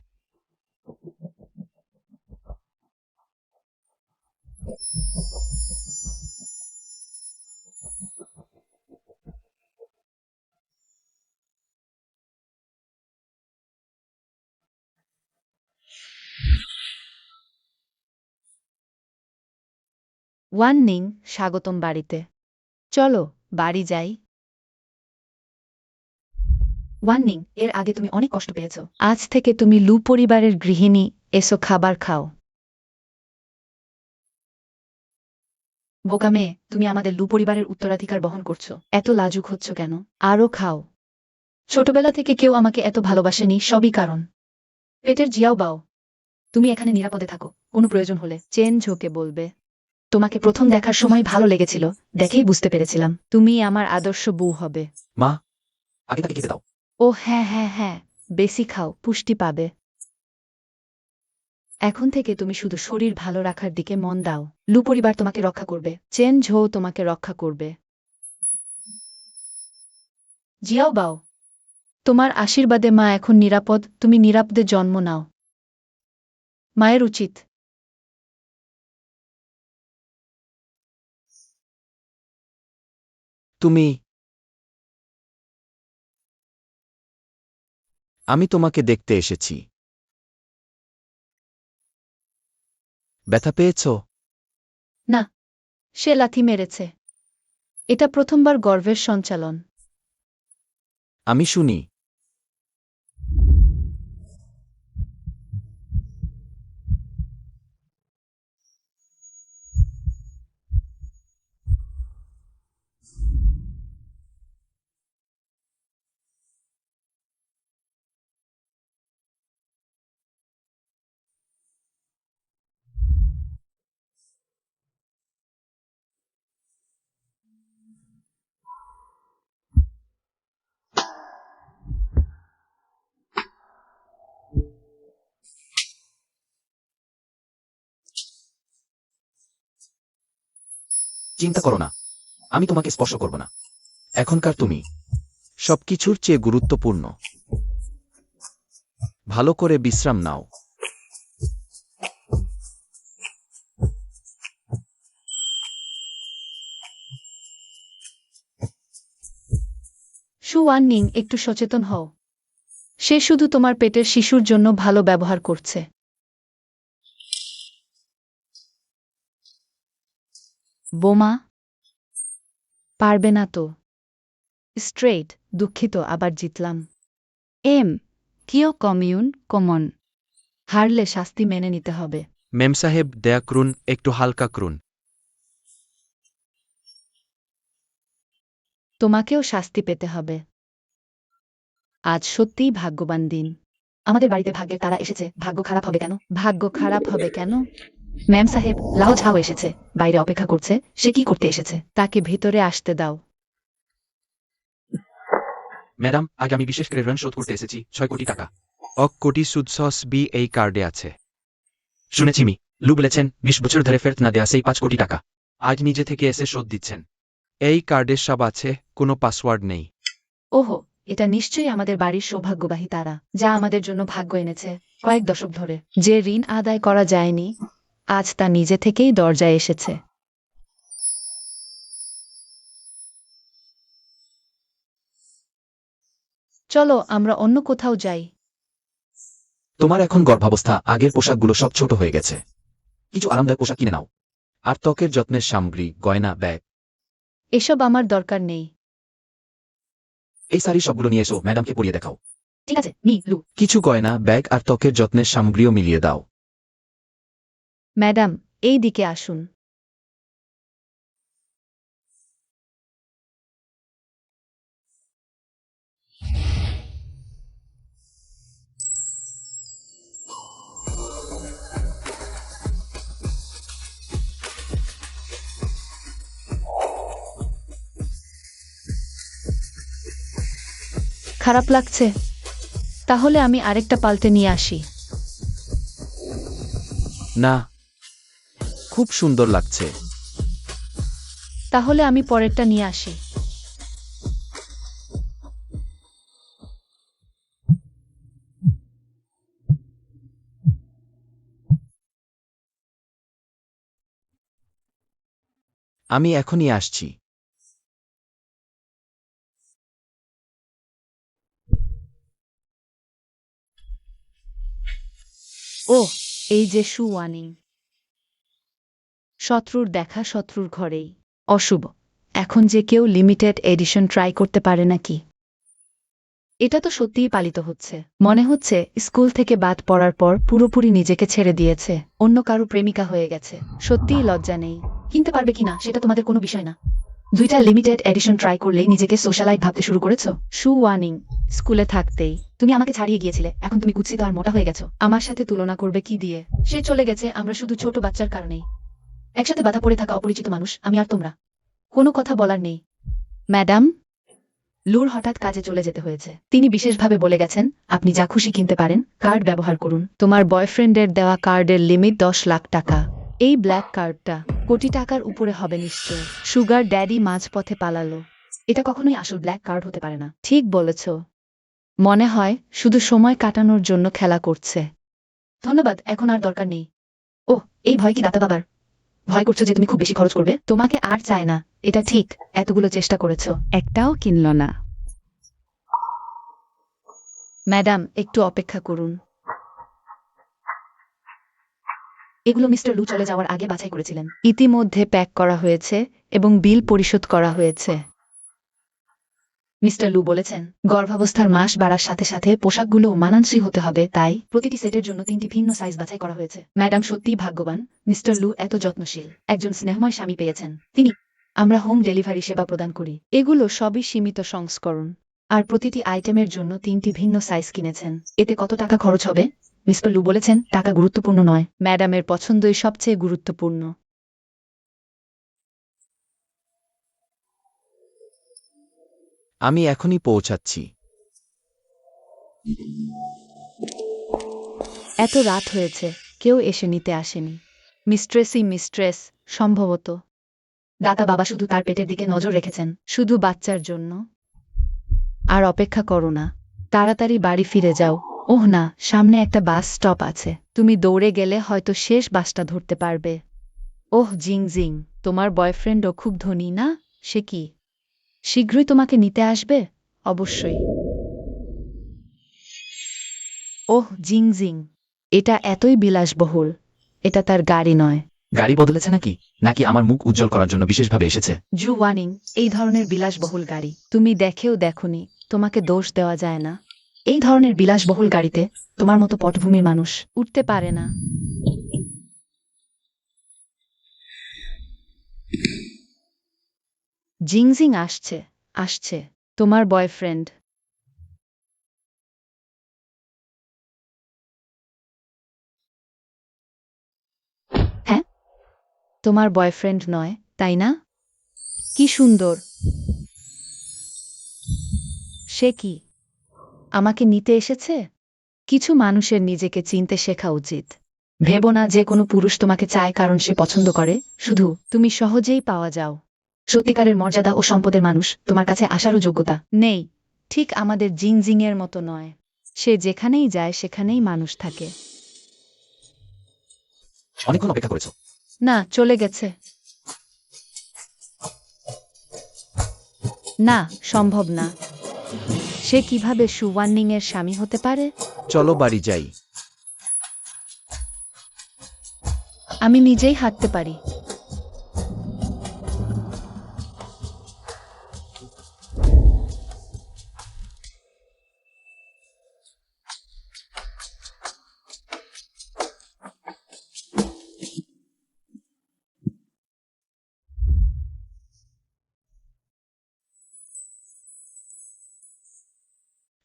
ওয়ার্নিং, স্বাগতম বাড়িতে। চলো বাড়ি যাই। ওয়ার্নিং, এর আগে তুমি অনেক কষ্ট পেয়েছো। আজ থেকে তুমি লু পরিবারের গৃহিণী। এসো খাবার খাও। বোকা মেয়ে, তুমি আমাদের লু পরিবারের উত্তরাধিকার বহন করছো। এত লাজুক হচ্ছ কেন? আরও খাও। ছোটবেলা থেকে কেউ আমাকে এত ভালোবাসেনি, সবই কারণ পেটের জিয়াও বাও। তুমি এখানে নিরাপদে থাকো, কোনো প্রয়োজন হলে চেন ঝোঁকে বলবে। তোমাকে প্রথম দেখার সময় ভালো লেগেছিল, দেখেই বুঝতে পেরেছিলাম তুমি আমার আদর্শ বউ হবে। মা, আগে তাকে খেতে দাও। ও হ্যাঁ হ্যাঁ হ্যাঁ, বেশি খাও, পুষ্টি পাবে। এখন থেকে তুমি শুধু শরীর ভালো রাখার দিকে মন দাও। লু পরিবার তোমাকে রক্ষা করবে, চেন ঝো তোমাকে রক্ষা করবে। জিয়াও বাও। তোমার আশীর্বাদে মা এখন নিরাপদ, তুমি নিরাপদে জন্ম নাও। মায়ের উচিত। তুমি। আমি তোমাকে দেখতে এসেছি। ব্যথা পেয়েছ? না, সে লাথি মেরেছে। এটা প্রথমবার গর্ভের সঞ্চালন। আমি শুনি। চিন্তা করো না, আমি তোমাকে স্পর্শ করব না। এখনকার তুমি সবকিছুর চেয়ে গুরুত্বপূর্ণ। ভালো করে বিশ্রাম নাও। ওয়ার্নিং, একটু সচেতন হও। সে শুধু তোমার পেটের শিশুর জন্য ভালো ব্যবহার করছে। বোমা পারবে না তো। স্ট্রেইট, দুঃখিত, আবার জিতলাম। এম কিও কমিউন কমন। হারলে শাস্তি মেনে নিতে হবে। মেম সাহেব দয়া করুন, একটু হালকা করুন। তোমাকেও শাস্তি পেতে হবে। আজ সত্যিই ভাগ্যবান দিন। আমাদের বাড়িতে ভাগ্যের তারা এসেছে, ভাগ্য খারাপ হবে কেন? ভাগ্য খারাপ হবে কেন? ম্যাম সাহেব, লাও ঝাও এসেছে, বাইরে অপেক্ষা করছে। সে কি করতে এসেছে? তাকে ভিতরে আসতে দাও। ম্যাডাম, আগে আমি বিশেষ করে ঋণ শোধ করতে এসেছি 6 কোটি টাকা। 1 কোটি সুদসহ বি এই কার্ডে আছে। শুনেছি লু বলেছেন 20 বছর ধরে ফেরত না দেয়া সেই 5 কোটি টাকা আজ নিজে থেকে এসে শোধ দিচ্ছেন। এই কার্ডে সব আছে, কোনো পাসওয়ার্ড নেই। ওহো, এটা নিশ্চয়ই আমাদের বাড়ির সৌভাগ্যবাহী তারা, যা আমাদের জন্য ভাগ্য এনেছে কয়েক দশক ধরে। যে ঋণ আদায় করা যায়নি, আজ তা নিজে থেকেই দরজায় এসেছে। চলো আমরা অন্য কোথাও যাই। তোমার এখন গর্ভাবস্থা, আগের পোশাকগুলো সব ছোট হয়ে গেছে। কিছু আরামদায়ক পোশাক কিনে নাও। আর ত্বকের যত্নের সামগ্রী, গয়না, ব্যাগ। এসব আমার দরকার নেই। এই শাড়ি সবগুলো নিয়ে এসো, ম্যাডামকে পরিয়ে দেখাও। ঠিক আছে, লু। কিছু গয়না, ব্যাগ আর ত্বকের যত্নের সামগ্রীও মিলিয়ে দাও। ম্যাডাম, এই দিকে আসুন। খারাপ লাগছে? তাহলে আমি আরেকটা পাল্টে নিয়ে আসি। না, খুব সুন্দর লাগছে। তাহলে আমি পরেরটা নিয়ে আসি। আমি এখনই আসছি। ও, এই যে শু ওয়ানিং। শত্রুর দেখা শত্রুর ঘরেই। অশুভ। এখন যে কেউ লিমিটেড এডিশন ট্রাই করতে পারে নাকি? এটা তো সত্যিই পালিত হচ্ছে। মনে হচ্ছে স্কুল থেকে বাদ পড়ার পর পুরোপুরি নিজেকে ছেড়ে দিয়েছে, অন্য কারো প্রেমিকা হয়ে গেছে। সত্যিই লজ্জা নেই। কিনতে পারবে কিনা সেটা তোমাদের কোনো বিষয় না। 2টা লিমিটেড এডিশন ট্রাই করলেই নিজেকে সোশ্যালাইট ভাবতে শুরু করেছো। শু ওয়ানিং, স্কুলে থাকতেই তুমি আমাকে ছাড়িয়ে গিয়েছিলে, এখন তুমি কুৎসিত আর মোটা হয়ে গেছো। আমার সাথে তুলনা করবে কি দিয়ে? সে চলে গেছে আমরা শুধু ছোট বাচ্চার কারণেই। একসাথে বাধা পড়ে থাকা অপরিচিত মানুষ, আমি আর তোমরা। কোনো কথা বলার নেই। ম্যাডাম, লুর হঠাৎ কাজে চলে যেতে হয়েছে। তিনি বিশেষভাবে বলে গেছেন আপনি যা খুশি কিনতে পারেন, কার্ড ব্যবহার করুন। তোমার বয়ফ্রেন্ডের দেওয়া কার্ডের লিমিট 10 লাখ টাকা। এই ব্ল্যাক কার্ডটা কোটি টাকার উপরে হবে নিশ্চয়। সুগার ড্যাডি মাঝপথে পালালো। এটা কখনোই আসল ব্ল্যাক কার্ড হতে পারে না। ঠিক বলেছ। মনে হয় শুধু সময় কাটানোর জন্য খেলা করছে। ধন্যবাদ, এখন আর দরকার নেই। ওহ, এই ভয় কি দাতা বাবার? ভয় করছো যে তুমি খুব বেশি খরচ করবে? তোমাকে আর চায় না, এটা ঠিক। এতগুলো চেষ্টা করেছো, একটাও কিনল না। ম্যাডাম, একটু অপেক্ষা করুন। এগুলো মিস্টার লু চলে যাওয়ার আগে বাছাই করেছিলেন। ইতিমধ্যে প্যাক করা হয়েছে এবং বিল পরিশোধ করা হয়েছে। মিস্টার লু বলেছেন গর্ভাবস্থার মাস বাড়ার সাথে সাথে পোশাকগুলো মানানসই হতে হবে, তাই প্রতিটি সেটের জন্য 3টি ভিন্ন সাইজ বাছাই করা হয়েছে। ম্যাডাম সত্যিই ভাগ্যবান, মিস্টার লু এত যত্নশীল একজন স্নেহময় স্বামী পেয়েছেন। আমরা হোম ডেলিভারি সেবা প্রদান করি। এগুলো সবই সীমিত সংস্করণ। আর প্রতিটি আইটেমের জন্য 3টি ভিন্ন সাইজ কিনেছেন। এতে কত টাকা খরচ হবে? মিস্টার লু বলেছেন টাকা গুরুত্বপূর্ণ নয়, ম্যাডামের পছন্দই সবচেয়ে গুরুত্বপূর্ণ। আমি এখনই পৌঁছাচ্ছি। এত রাত হয়েছে, কেউ এসে নিতে আসেনি। মিস্ট্রেস সম্ভবত। দাতা বাবা শুধু তার পেটের দিকে নজর রেখেছেন, শুধু বাচ্চার জন্য। আর অপেক্ষা করো না, তাড়াতাড়ি বাড়ি ফিরে যাও। ওহ না, সামনে একটা বাস স্টপ আছে, তুমি দৌড়ে গেলে হয়তো শেষ বাসটা ধরতে পারবে। ওহ জিং জিং, তোমার বয়ফ্রেন্ডও খুব ধনী না? সে কি শীঘ্রই তোমাকে নিতে আসবে? অবশ্যই। ওহ জিং জিং, এটা এতই বিলাসবহুল। এটা তার গাড়ি নয়, গাড়ি বদলেছে নাকি আমার মুখ উজ্জ্বল করার জন্য বিশেষভাবে এসেছে? জু ওয়ানিং, এই ধরনের বিলাসবহুল গাড়ি তুমি দেখেও দেখোনি, তোমাকে দোষ দেওয়া যায় না। এই ধরনের বিলাসবহুল গাড়িতে তোমার মতো পটভূমির মানুষ উঠতে পারে না। জিংজিং আসছে, আসছে তোমার বয়ফ্রেন্ড। হ্যাঁ, তোমার বয়ফ্রেন্ড নয়, তাই না? কি সুন্দর। সে কি আমাকে নিতে এসেছে? কিছু মানুষের নিজেকে চিনতে শেখা উচিত। ভেবো না যে কোনো পুরুষ তোমাকে চায় কারণ সে পছন্দ করে, শুধু তুমি সহজেই পাওয়া যাও। সত্যিকারের মর্যাদা ও সম্পদের মানুষ তোমার কাছে আসারও যোগ্যতা নেই। ঠিক আমাদের জিংজিং এর মতো নয়। সে যেখানেই যায় সেখানেই মানুষ থাকে। অনেকক্ষণ অপেক্ষা করেছো। না, চলে গেছে। না, সম্ভব না। সে কিভাবে সুওয়ান্নিং এর স্বামী হতে পারে? চলো বাড়ি যাই। আমি নিজেই হাঁটতে পারি।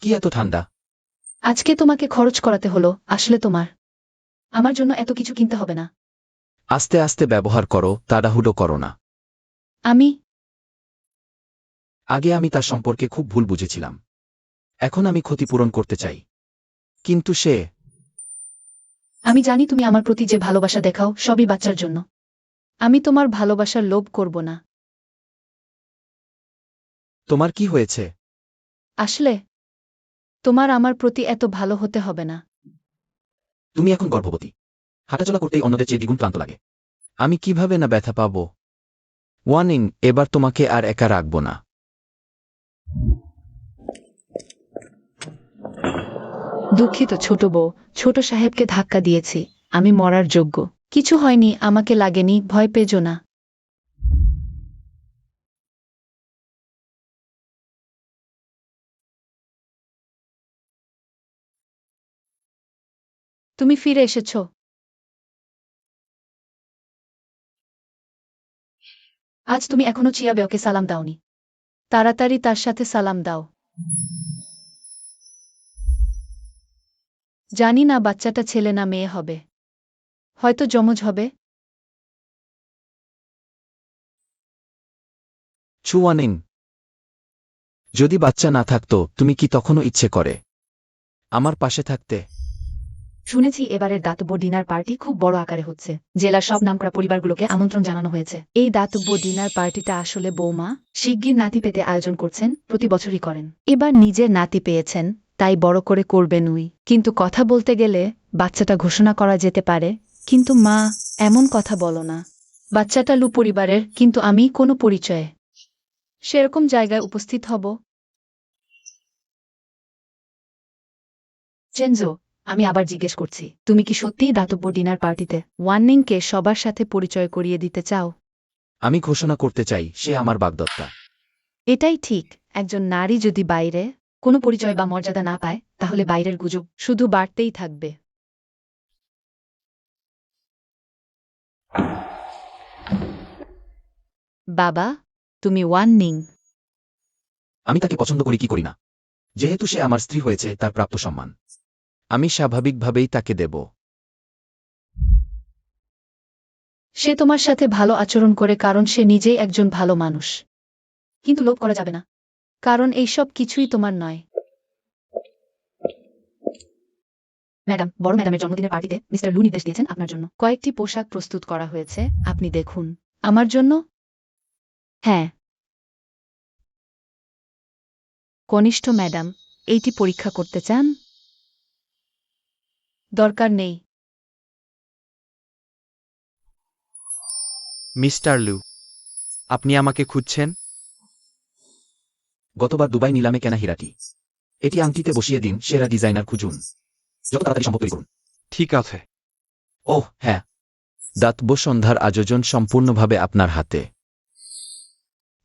কি এত ঠান্ডা? আজকে তোমাকে খরচ করাতে হলো, আসলে তোমার আমার জন্য এত কিছু কিনতে হবে না। আস্তে আস্তে ব্যবহার করো, তাড়াহুড়ো করো না। আমি আগে আমি তার সম্পর্কে খুব ভুল বুঝেছিলাম। এখন আমি ক্ষতিপূরণ করতে চাই। কিন্তু সে আমি জানি তুমি আমার প্রতি যে ভালোবাসা দেখাও সবই বাচ্চার জন্য। আমি তোমার ভালোবাসার লোভ করব না। তোমার কি হয়েছে? আসলে তোমার আমার প্রতি এত ভালো হতে হবে না। তুমি এখন গর্ভবতী। হাঁটাচলা করতেই অন্যদের চেয়ে দ্বিগুণ ক্লান্ত লাগে। আমি কিভাবে না ব্যথা পাবো? ওয়ানিং, এবার তোমাকে আর একা রাখব না। দুঃখিত ছোট বউ, ছোট সাহেবকে ধাক্কা দিয়েছি। আমি মরার যোগ্য। কিছু হয়নি, আমাকে লাগেনি, ভয় পেজো না। তুমি ফিরে এসেছ। আজ তুমি এখনো চিয়াবেওকে সালাম দাওনি। তাড়াতাড়ি তার সাথে সালাম দাও। জানি না বাচ্চাটা ছেলে না মেয়ে হবে। হয়তো যমজ হবে। ওয়ানিং, যদি বাচ্চা না থাকতো তুমি কি তখনও ইচ্ছে করে আমার পাশে থাকতে? শুনেছি এবারের দাতব্য ডিনার পার্টি খুব বড় আকারে হচ্ছে। জেলার সব নামকরা পরিবারগুলোকে আমন্ত্রণ জানানো হয়েছে। এই দাতব্য ডিনার পার্টিটা আসলে বৌমা শিগগির নাতি পেতে আয়োজন করছেন, প্রতি বছরই করেন। এবার নিজের নাতি পেয়েছেন, তাই বড় করে করবেন উই। কিন্তু কথা বলতে গেলে বাচ্চাটা ঘোষণা করা যেতে পারে। কিন্তু মা, এমন কথা বলো না। বাচ্চাটা লু পরিবারের, কিন্তু আমি কোনো পরিচয়ে সেরকম জায়গায় উপস্থিত হব। চেনজো, আমি আবার জিজ্ঞেস করছি, তুমি কি সত্যিই দাতব্য ডিনার পার্টিতে ওয়ান্নিংকে সবার সাথে পরিচয় করিয়ে দিতে চাও? আমি ঘোষণা করতে চাই সে আমার বাগদত্তা। এটাই ঠিক। একজন নারী যদি বাইরে কোনো পরিচয় বা মর্যাদা না পায়, তাহলে বাইরের গুজব শুধু বাড়তেই থাকবে। বাবা, তুমি ওয়ান্নিং। আমি তাকে পছন্দ করি কি করি না, যেহেতু সে আমার স্ত্রী হয়েছে তার প্রাপ্য সম্মান আমি স্বাভাবিকভাবেই তাকে দেব। সে তোমার সাথে ভালো আচরণ করে কারণ সে নিজেই একজন ভালো মানুষ। কিন্তু লোভ করা যাবে না, কারণ এইসব কিছুই তোমার নয়। ম্যাডাম, বড় ম্যাডামের জন্মদিনের পার্টিতে মিস্টার লু নির্দেশ দিয়েছেন আপনার জন্য কয়েকটি পোশাক প্রস্তুত করা হয়েছে, আপনি দেখুন। আমার জন্য? হ্যাঁ। কনিষ্ঠ ম্যাডাম, এইটি পরীক্ষা করতে চান? দরকার নেই। মিস্টার লু, আপনি আমাকে খুঁজছেন? গতবার দুবাই নিলামে কেনা হীরাটি, এটি আংটিতে বসিয়ে দিন। সেরা ডিজাইনার খুঁজুন, যত তাড়াতাড়ি সম্ভব তৈরি করুন। ঠিক আছে। ওহ হ্যাঁ, দাতব্য সন্ধ্যার আয়োজন সম্পূর্ণভাবে আপনার হাতে।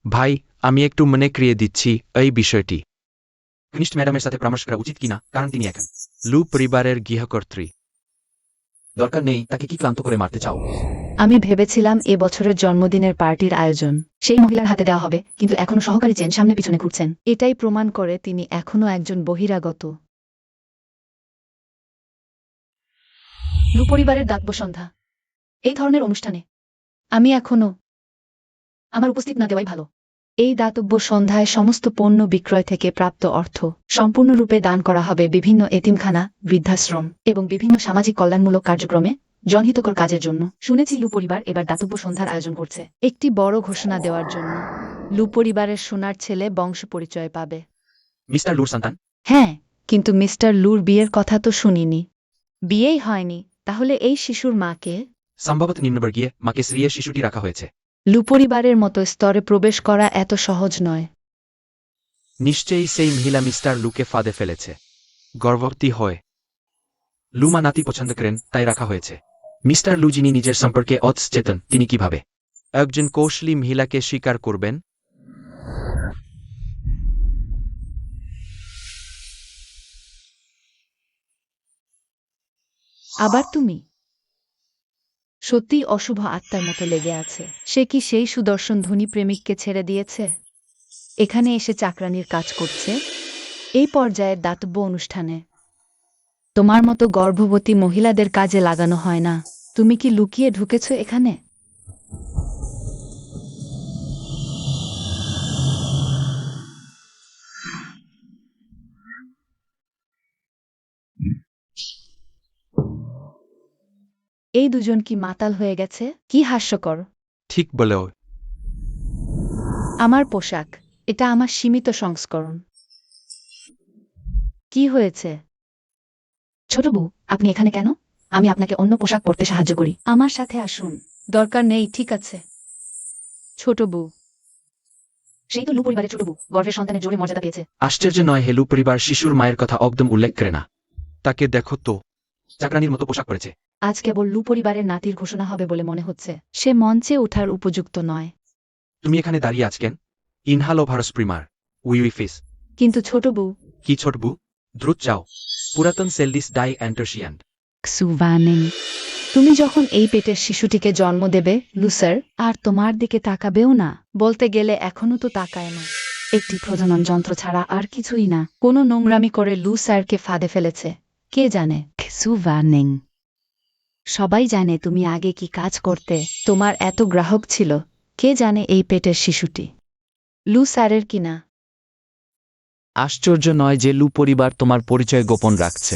ভাই, আমি একটু মনে করিয়ে দিচ্ছি এই বিষয়টি কনিষ্ঠ ম্যাডামের সাথে পরামর্শ করা উচিত কিনা, কারণ তিনি এখন লু পরিবারের গৃহকর্ত্রী। দরকার নেই, তাকে কি ক্লান্ত করে মারতে চাও? আমি ভেবেছিলাম এ বছরের জন্মদিনের পার্টির আয়োজন সেই মহিলার হাতে দেওয়া হবে, কিন্তু এখনো সহকারী চেন সামনে পিছনে ঘুরছেন। এটাই প্রমাণ করে তিনি এখনো একজন বহিরাগত। লু পরিবারের দাতব্য সন্ধ্যা, এই ধরনের অনুষ্ঠানে আমি এখনো আমার উপস্থিত না দেওয়াই ভালো। এই দাতব্য সন্ধ্যায় সমস্ত পণ্য বিক্রয় থেকে প্রাপ্ত অর্থ সম্পূর্ণরূপে দান করা হবে বিভিন্ন এতিমখানা, বৃদ্ধাশ্রম এবং বিভিন্ন সামাজিক কল্যাণমূলক কার্যক্রমে জনহিতকর কাজের জন্য। শুনেছি লু পরিবার এবার দাতব্য সন্ধ্যার আয়োজন করছে একটি বড় ঘোষণা দেওয়ার জন্য। লু পরিবারের সোনার ছেলে বংশ পরিচয় পাবে। মিস্টার লুর সন্তান? হ্যাঁ, কিন্তু মিস্টার লুর বিয়ের কথা তো শুনিনি। বিয়েই হয়নি, তাহলে এই শিশুর মাকে? সম্ভবত নিম্নবর্গীয় মাকে শ্রিয়ে শিশুটি রাখা হয়েছে। লু পরিবারের মতো স্তরে প্রবেশ করা এত সহজ নয়। নিশ্চয়ই সেই মহিলা মিস্টার লুকে ফাঁদে ফেলেছে। গর্ভবতী হয়। লুমা নাতি পছন্দ করেন, তাই রাখা হয়েছে। মিস্টার লু যিনি নিজের সম্পর্কে অসচেতন, তিনি কিভাবে একজন কৌশলী মহিলাকে স্বীকার করবেন? আবার তুমি? সত্যিই অশুভ আত্মার মতো লেগে আছে। সে কি সেই সুদর্শন ধনী প্রেমিককে ছেড়ে দিয়েছে? এখানে এসে চাকরানির কাজ করছে এই পর্যায়ের দাতব্য অনুষ্ঠানে? তোমার মতো গর্ভবতী মহিলাদের কাজে লাগানো হয় না। তুমি কি লুকিয়ে ঢুকেছ এখানে? এই দুজন কি মাতাল হয়ে গেছে? কি হাস্যকর! ঠিক বলেও। আমার পোশাক, এটা আমার সীমিত সংস্করণ। কি হয়েছে? ছোট বউ, আপনি এখানে কেন? আমি আপনাকে অন্য পোশাক পরতে সাহায্য করি। আমার সাথে আসুন। দরকার নেই, ঠিক আছে। ছোট বউ, সেই তো লু পরিবারের ছোট বউ, গর্ভের সন্তানের জোরে মর্যাদা পেয়েছে। আশ্চর্য নয়, হেলু পরিবার শিশুর মায়ের কথা একদম উল্লেখ করে না। তাকে দেখো তো, চাকরানির মতো পোশাক পরেছে। আজ কেবল লু পরিবারের নাতির ঘোষণা হবে বলে মনে হচ্ছে। সে মঞ্চে ওঠার উপযুক্ত নয়। তুমি এখানে দাঁড়িয়ে আছেন ইনহালো ভারস প্রিমার উইফিস। কিন্তু ছোট বউ, কি ছোট বউ? দ্রুত যাও। পুরাতন সেলডিস ডাই অ্যান্টারশিয়ান্ড। ক্সুভানিং, তুমি যখন এই পেটের শিশুটিকে জন্ম দেবে, লুসার আর তোমার দিকে তাকাবেও না। বলতে গেলে এখনো তো তাকায় না। একটি প্রজনন যন্ত্র ছাড়া আর কিছুই না। কোনো নোংরামি করে লুসারকে ফাঁদে ফেলেছে। কে জানে? ক্সুভানিং, সবাই জানে তুমি আগে কি কাজ করতে। তোমার এত গ্রাহক ছিল। কে জানে এই পেটের শিশুটি লুসারের কিনা? আশ্চর্য নয় যে লু পরিবার তোমার পরিচয় গোপন রাখছে।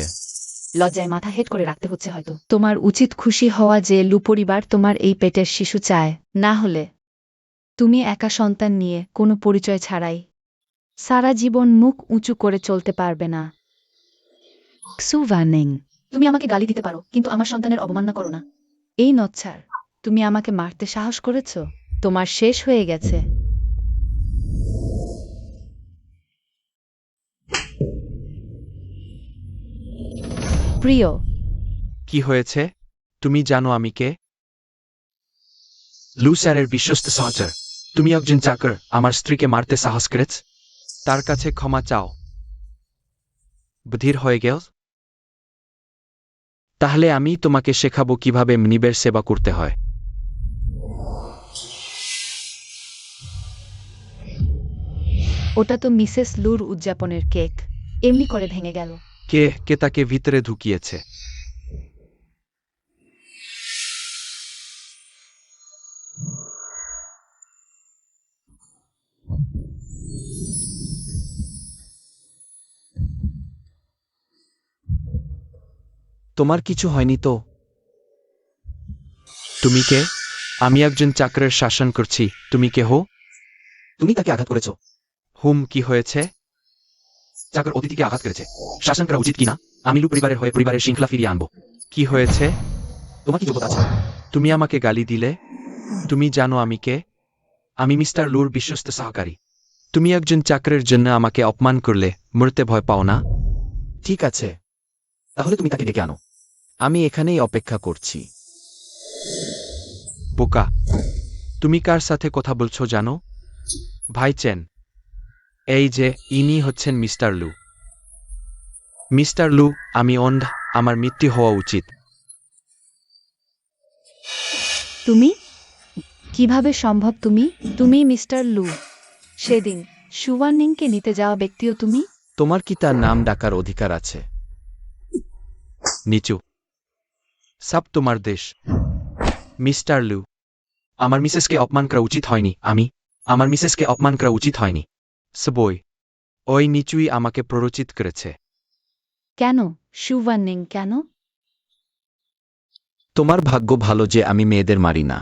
লজ্জায় মাথা হেট করে রাখতে হচ্ছে হয়তো। তোমার উচিত খুশি হওয়া যে লু পরিবার তোমার এই পেটের শিশু চায়। না হলে তুমি একা সন্তান নিয়ে কোনো পরিচয় ছাড়াই সারা জীবন মুখ উঁচু করে চলতে পারবে না। ক্সুভানিং, তুমি আমাকে গালি দিতে পারো, কিন্তু আমার সন্তানের অবমাননা করো না। এই নচ্ছার, তুমি আমাকে মারতে সাহস করেছ? তোমার শেষ হয়ে গেছে। প্রিয়, কি হয়েছে? তুমি জানো আমি কে? লুসারের বিশ্বস্ত সহচর। তুমি একজন চাকর আমার স্ত্রীকে মারতে সাহস করেছ? তার কাছে ক্ষমা চাও। বধির হয়ে গেল? তাহলে আমি তোমাকে শেখাবো কিভাবে মনিবের সেবা করতে হয়। ওটা তো মিসেস লুর উদযাপনের কেক, এমনি করে ভেঙে গেল। কে তাকে ভিতরে ঢুকিয়েছে? তোমার কিছু হয়নি তো? তুমি কে? আমি একজন চাকরের শাসন করছি। তুমি কে হো? তুমি তাকে আঘাত করেছ। কি হয়েছে? চাকর অতিথিকে আঘাত করেছে। শাসন করা উচিত কিনা? আমি লু পরিবারের হয়ে পরিবারের শৃঙ্খলা ফিরিয়ে আনবো। কি হয়েছে? তোমার কি যোগ্যতা আছে? তুমি আমাকে গালি দিলে? তুমি জানো আমি কে? আমি মিস্টার লুর বিশ্বস্ত সহকারী। তুমি একজন চাকরের জন্য আমাকে অপমান করলে মরতে ভয় পাও না? ঠিক আছে, তাহলে তুমি তাকে ডেকে আনো। আমি এখানেই অপেক্ষা করছি। বোকা, তুমি কার সাথে কথা বলছো জানো? ভাই চেন। এই যে ইনি হচ্ছেন মিস্টার লু। মিস্টার লু, আমি অন্ধ, আমার মৃত্যু হওয়া উচিত। তুমি কিভাবে সম্ভব? তুমি মিস্টার লু। সেদিন সুওয়ানিংকে নিতে যাওয়া ব্যক্তিও তুমি? তোমার কি তার নাম ডাকার অধিকার আছে? নিচু। সব তোমার দেশ। মিস্টার লু, আমার মিসেসকে অপমান করা উচিত হয়নি। আমার মিসেসকে অপমান করা উচিত হয়নি। সবই ওই নিচুই আমাকে প্ররোচিত করেছে। কেন সুওয়ানিং, কেন? তোমার ভাগ্য ভালো যে আমি মেয়েদের মারি না।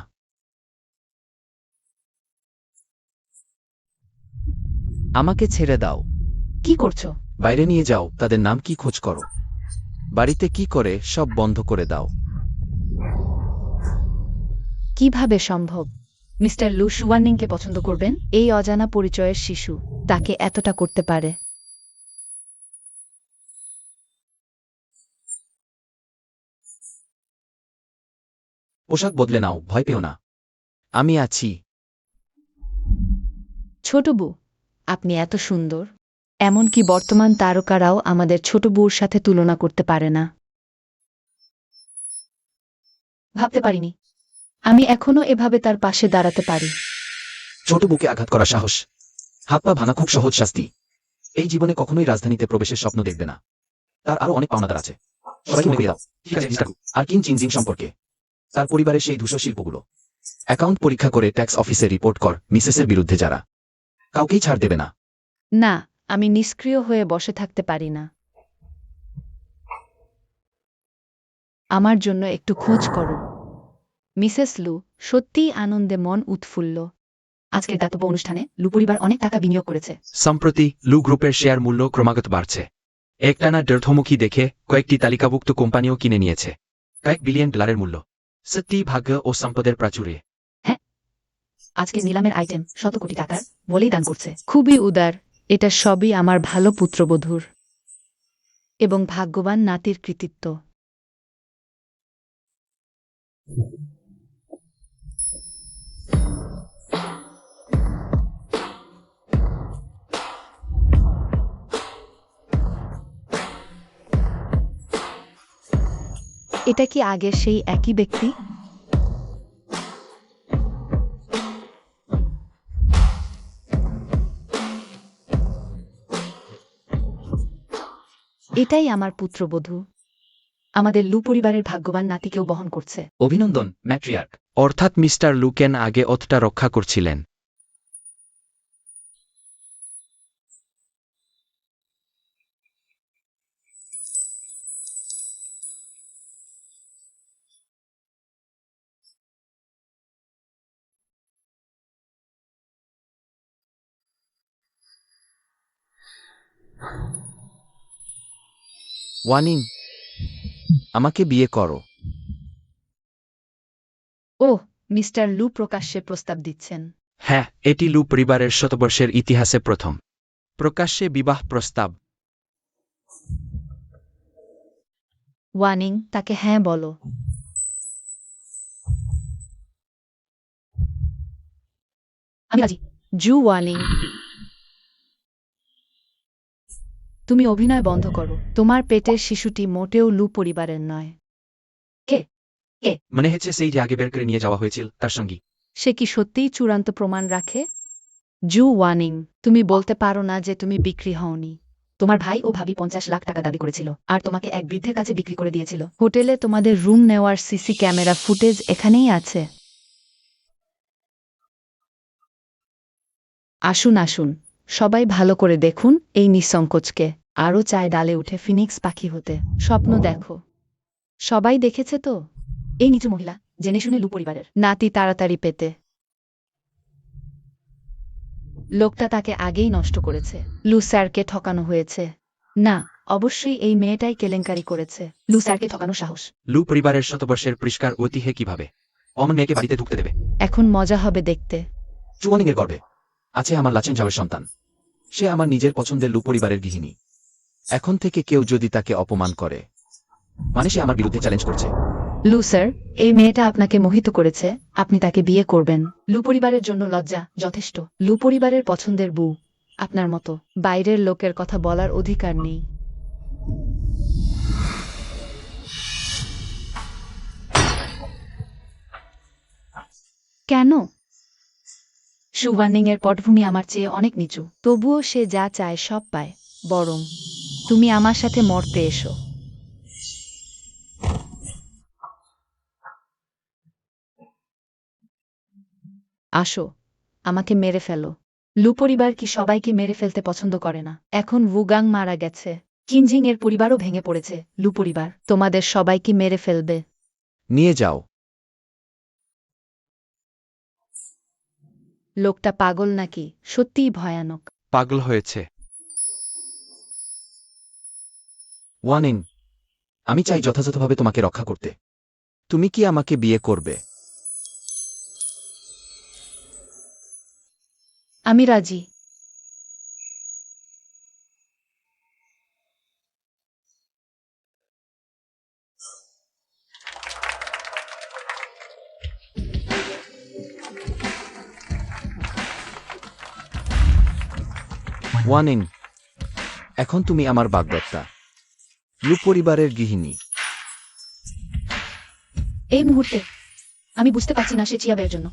আমাকে ছেড়ে দাও। কি করছো? বাইরে নিয়ে যাও, তাদের নাম কি খোঁজ করো। বাড়িতে কি করে সব বন্ধ করে দাও। কিভাবে সম্ভব? মিস্টার লু সুওয়ানিংকে পছন্দ করবেন? এই অজানা পরিচয়ের শিশু তাকে এতটা করতে পারে? পোশাক বদলে নাও, ভয় পেও না। আমি আছি। ছোট বউ, আপনি এত সুন্দর, এমনকি বর্তমান তারকারাও আমাদের ছোট বউর সাথে তুলনা করতে পারে না। ভাবতে পারিনি আমি এখনো এভাবে তার পাশে দাঁড়াতে পারি। ছোট বুকে আঘাত করা সাহস, হাত পা ভাঙা খুব সহজ শাস্তি। এই জীবনে কখনোই রাজধানীতে প্রবেশের স্বপ্ন দেখবে না। তার আরো অনেক পাওনাদার আছে। সবাইকে মনে করিয়ে দাও। ঠিক আছে মিস্টার লু। আর কিন চিনজিং সম্পর্কে, তার পরিবারের সেই ধূসর শিল্পগুলো। অ্যাকাউন্ট পরীক্ষা করে ট্যাক্স অফিসে রিপোর্ট কর মিসেসের বিরুদ্ধে যারা। কাউকেই ছাড় দেবে না। না, আমি নিষ্ক্রিয় হয়ে বসে থাকতে পারি না। আমার জন্য একটু খোঁজ করো। মিসেস লু সত্যিই আনন্দে মন উৎফুল্ল। আজকের দাতব্য অনুষ্ঠানে লু পরিবার অনেক টাকা বিনিয়োগ করেছে। সম্প্রতি লু গ্রুপের শেয়ার মূল্য ক্রমাগত বাড়ছে। একটানা দীর্ঘমুখী দেখে কয়েকটি তালিকাভুক্ত কোম্পানিও কিনে নিয়েছে। কয়েক বিলিয়ন ডলারের মূল্য। সত্যি ভাগ্য ও সম্পদের প্রাচুর্যে। আজকের নিলামের আইটেম শত কোটি টাকার বলেই দান করছে। খুবই উদার। এটা সবই আমার ভালো পুত্রবধূর এবং ভাগ্যবান নাতির কৃতিত্ব। এটা কি আগের সেই একই ব্যক্তি? এটাই আমার পুত্রবধূ। আমাদের লু পরিবারের ভাগ্যবান নাতিকেও বহন করছে। অভিনন্দন ম্যাট্রিয়ার্ক। অর্থাৎ মিস্টার লু কেন আগে অতটা রক্ষা করছিলেন? ওয়ানিং, আমাকে বিয়ে করো। ওহ, মিস্টার লু প্রকাশ্যে প্রস্তাব দিচ্ছেন। হ্যাঁ, এটি লু পরিবারের শতবর্ষের ইতিহাসে প্রথম প্রকাশ্যে বিবাহ প্রস্তাব। ওয়ানিং, তাকে হ্যাঁ বলো। আমি রাজি। জু ওয়ানিং, তুমি অভিনয় বন্ধ করো। তোমার পেটের শিশুটি মোটেও লু পরিবারের নয়। মনে হচ্ছে সেই যে আগে বের করে নিয়ে যাওয়া হয়েছিল তার সঙ্গী। সে কি সত্যিই চূড়ান্ত প্রমাণ রাখে? জু ওয়ানিং, তুমি বলতে পারো না যে তুমি বিক্রি হওনি। তোমার ভাই ও ভাবি 50 লাখ টাকা দাবি করেছিল আর তোমাকে এক বৃদ্ধের কাছে বিক্রি করে দিয়েছিল। হোটেলে তোমাদের রুম নেওয়ার সিসি ক্যামেরা ফুটেজ এখানেই আছে। আসুন আসুন, সবাই ভালো করে দেখুন এই নিঃসংকোচকে। আরও চায় ডালে উঠে ফিনিক্স পাখি হতে। স্বপ্ন দেখো। সবাই দেখেছে তো? এই নিচু মহিলা জেনে শুনে লু পরিবারের নাতি তাড়াতাড়ি পেতে। লোকটা তাকে আগেই নষ্ট করেছে। লু স্যারকে ঠকানো হয়েছে। না, অবশ্যই এই মেয়েটাই কেলেঙ্কারি করেছে। লু স্যারকে ঠকানো সাহস। লু পরিবারের শতবর্ষের পরিষ্কার ঐতিহ্যে কিভাবে অমন মেয়েকে বাড়িতে ঢুকতে দেবে? এখন মজা হবে দেখতে। চুয়ানিং এর গর্বে আছে আমার লাচেন ঝাওয়ের সন্তান। সে আমার নিজের পছন্দের লু পরিবারের গৃহিণী। এখন থেকে কেউ যদি তাকে অপমান করে, মানে সে আমার বিরুদ্ধে চ্যালেঞ্জ করছে। লু স্যার, এই মেয়েটা আপনাকে মোহিত করেছে, আপনি তাকে বিয়ে করবেন। লু পরিবারের জন্য লজ্জা যথেষ্ট। লু পরিবারের পছন্দের বউ, আপনার মতো বাইরের লোকের কথা বলার অধিকার নেই। কেন? সুওয়ানিং এর পটভূমি আমার চেয়ে অনেক নিচু, তবুও সে যা চায় সব পায়। বরং তুমি আমার সাথে মরতে এসো। আসো, আমাকে মেরে ফেলো। লু পরিবার কি সবাইকে মেরে ফেলতে পছন্দ করে না? এখন ওয়াং মারা গেছে, কিনজিং এর পরিবারও ভেঙে পড়েছে। লু পরিবার তোমাদের সবাইকে মেরে ফেলবে। নিয়ে যাও। লোকটা পাগল নাকি? সত্যিই ভয়ানক। পাগল হয়েছে। ওয়ানিং, আমি চাই যথাযথভাবে তোমাকে রক্ষা করতে। তুমি কি আমাকে বিয়ে করবে? আমি রাজি। ওয়ানিং, এখন তুমি আমার বাগদত্তা, লু পরিবারের গৃহিণী। এই মুহূর্তে আমি বুঝতে পারছি না সে চিয়াবের জন্য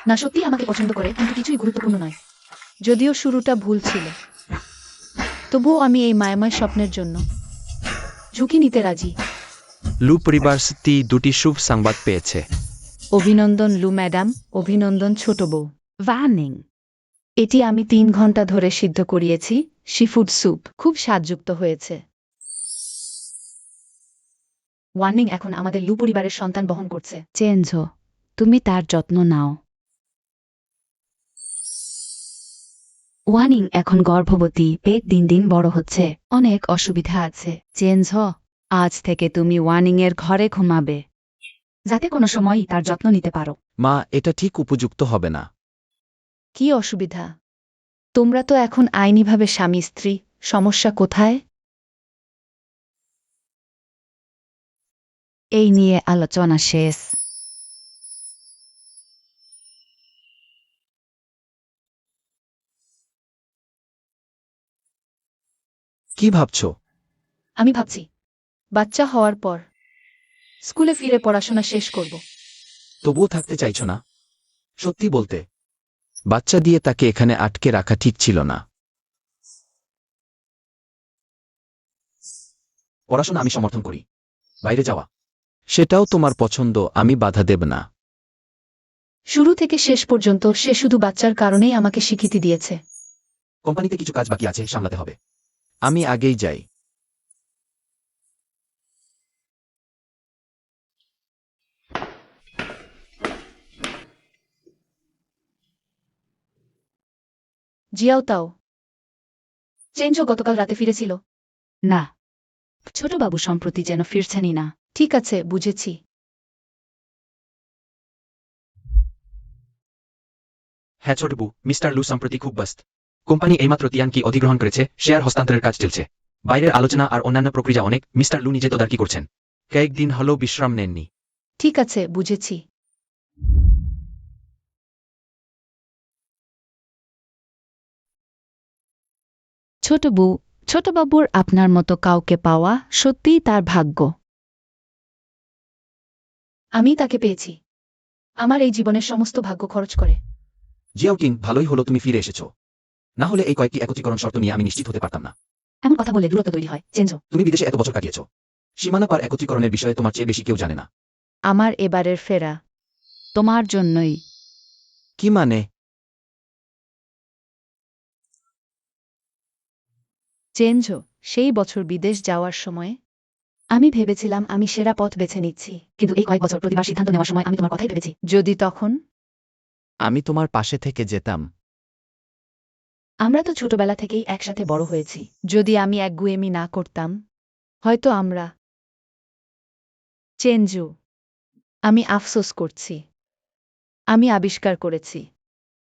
না সত্যি আমাকে পছন্দ করে, কিন্তু কিছুই গুরুত্বপূর্ণ নয়। যদিও শুরুটা ভুল ছিল, তবুও আমি এই মায়াময় স্বপ্নের জন্য ঝুঁকি নিতে রাজি। লু পরিবার সত্যি দুটি শুভ সংবাদ পেয়েছে। অভিনন্দন লু ম্যাডাম, অভিনন্দন ছোট বউ। ওয়ানিং, এটি আমি 3 ঘন্টা ধরে সিদ্ধ করিয়েছি। সিফুড স্যুপ খুব স্বাদযুক্ত হয়েছে। ওয়ানিং এখন আমাদের লু পরিবারের সন্তান বহন করছে। চেনঝো, তুমি তার যত্ন নাও। ওয়ানিং এখন গর্ভবতী, পেট দিন দিন বড় হচ্ছে, অনেক অসুবিধা আছে। চেনঝো, আজ থেকে তুমি ওয়ানিং এর ঘরে ঘুমাবে, যাতে কোনো সময়ই তার যত্ন নিতে পারো। মা, এটা ঠিক উপযুক্ত হবে না। কি অসুবিধা? তোমরা তো এখন আইনিভাবে স্বামী স্ত্রী, সমস্যা কোথায়? এই নিয়ে আলোচনা শেষ। কি ভাবছো? আমি ভাবছি বাচ্চা হওয়ার পর স্কুলে ফিরে পড়াশোনা শেষ করব। তবুও থাকতে চাইছো না? সত্যি বলতে, বাচ্চা দিয়ে তাকে এখানে আটকে রাখা ঠিক ছিল না। পড়াশোনা আমি সমর্থন করি, বাইরে যাওয়া সেটাও তোমার পছন্দ, আমি বাধা দেব না। শুরু থেকে শেষ পর্যন্ত সে শুধু বাচ্চার কারণেই আমাকে স্বীকৃতি দিয়েছে। কোম্পানিতে কিছু কাজ বাকি আছে, সামলাতে হবে। আমি আগেই যাই। জিয়াও তাও। চেঞ্জও গতকাল রাতে ফিরেছিল? না, ছোটবাবু সম্প্রতি যেন ফিরছেনই না। ঠিক আছে, বুঝেছি। হ্যাঁ ছোটবু, মিস্টার লু সম্প্রতি খুব ব্যস্ত। কোম্পানি এইমাত্র তিয়ানকি অধিগ্রহণ করেছে, শেয়ার হস্তান্তরের কাজ চলছে। বাইরের আলোচনা আর অন্যান্য প্রক্রিয়া অনেক, মিস্টার লু নিজে তদারকি করছেন। কয়েকদিন হলো বিশ্রাম নেননি। ঠিক আছে, বুঝেছি। ছোটবাবুর আপনার মতো কাউকে পাওয়া সত্যিই তার ভাগ্য। আমি তাকে পেয়েছি, আমার এই জীবনের সমস্ত ভাগ্য খরচ করে। জিয়াউটিং, ভালোই হলো তুমি ফিরে এসেছো। না হলে এই কয়েকটি একত্রীকরণ শর্ত নিয়ে আমি নিশ্চিত হতে পারতাম না। এমন কথা বলে দূরত্ব তৈরি হয়, চেঞ্জো। তুমি বিদেশে এত বছর কাটিয়েছো, সীমানা পার একত্রীকরণের বিষয়ে তোমার চেয়ে বেশি কেউ জানে না। আমার এবারের ফেরা তোমার জন্যই। কি মানে? চেঞ্জো, সেই বছর বিদেশ যাওয়ার সময় আমি ভেবেছিলাম আমি সেরা পথ বেছে নিচ্ছি, কিন্তু এই কয়েক বছর প্রতিবার সিদ্ধান্ত নেওয়ার সময় আমি তোমার কথাই ভেবেছি। যদি তখন আমি তোমার পাশে থেকে যেতাম। আমরা তো ছোটবেলা থেকেই একসাথে বড় হয়েছি, যদি আমি একগুয়েমি না করতাম, হয়তো আমরা। চেঞ্জু, আমি আফসোস করছি। আমি আবিষ্কার করেছি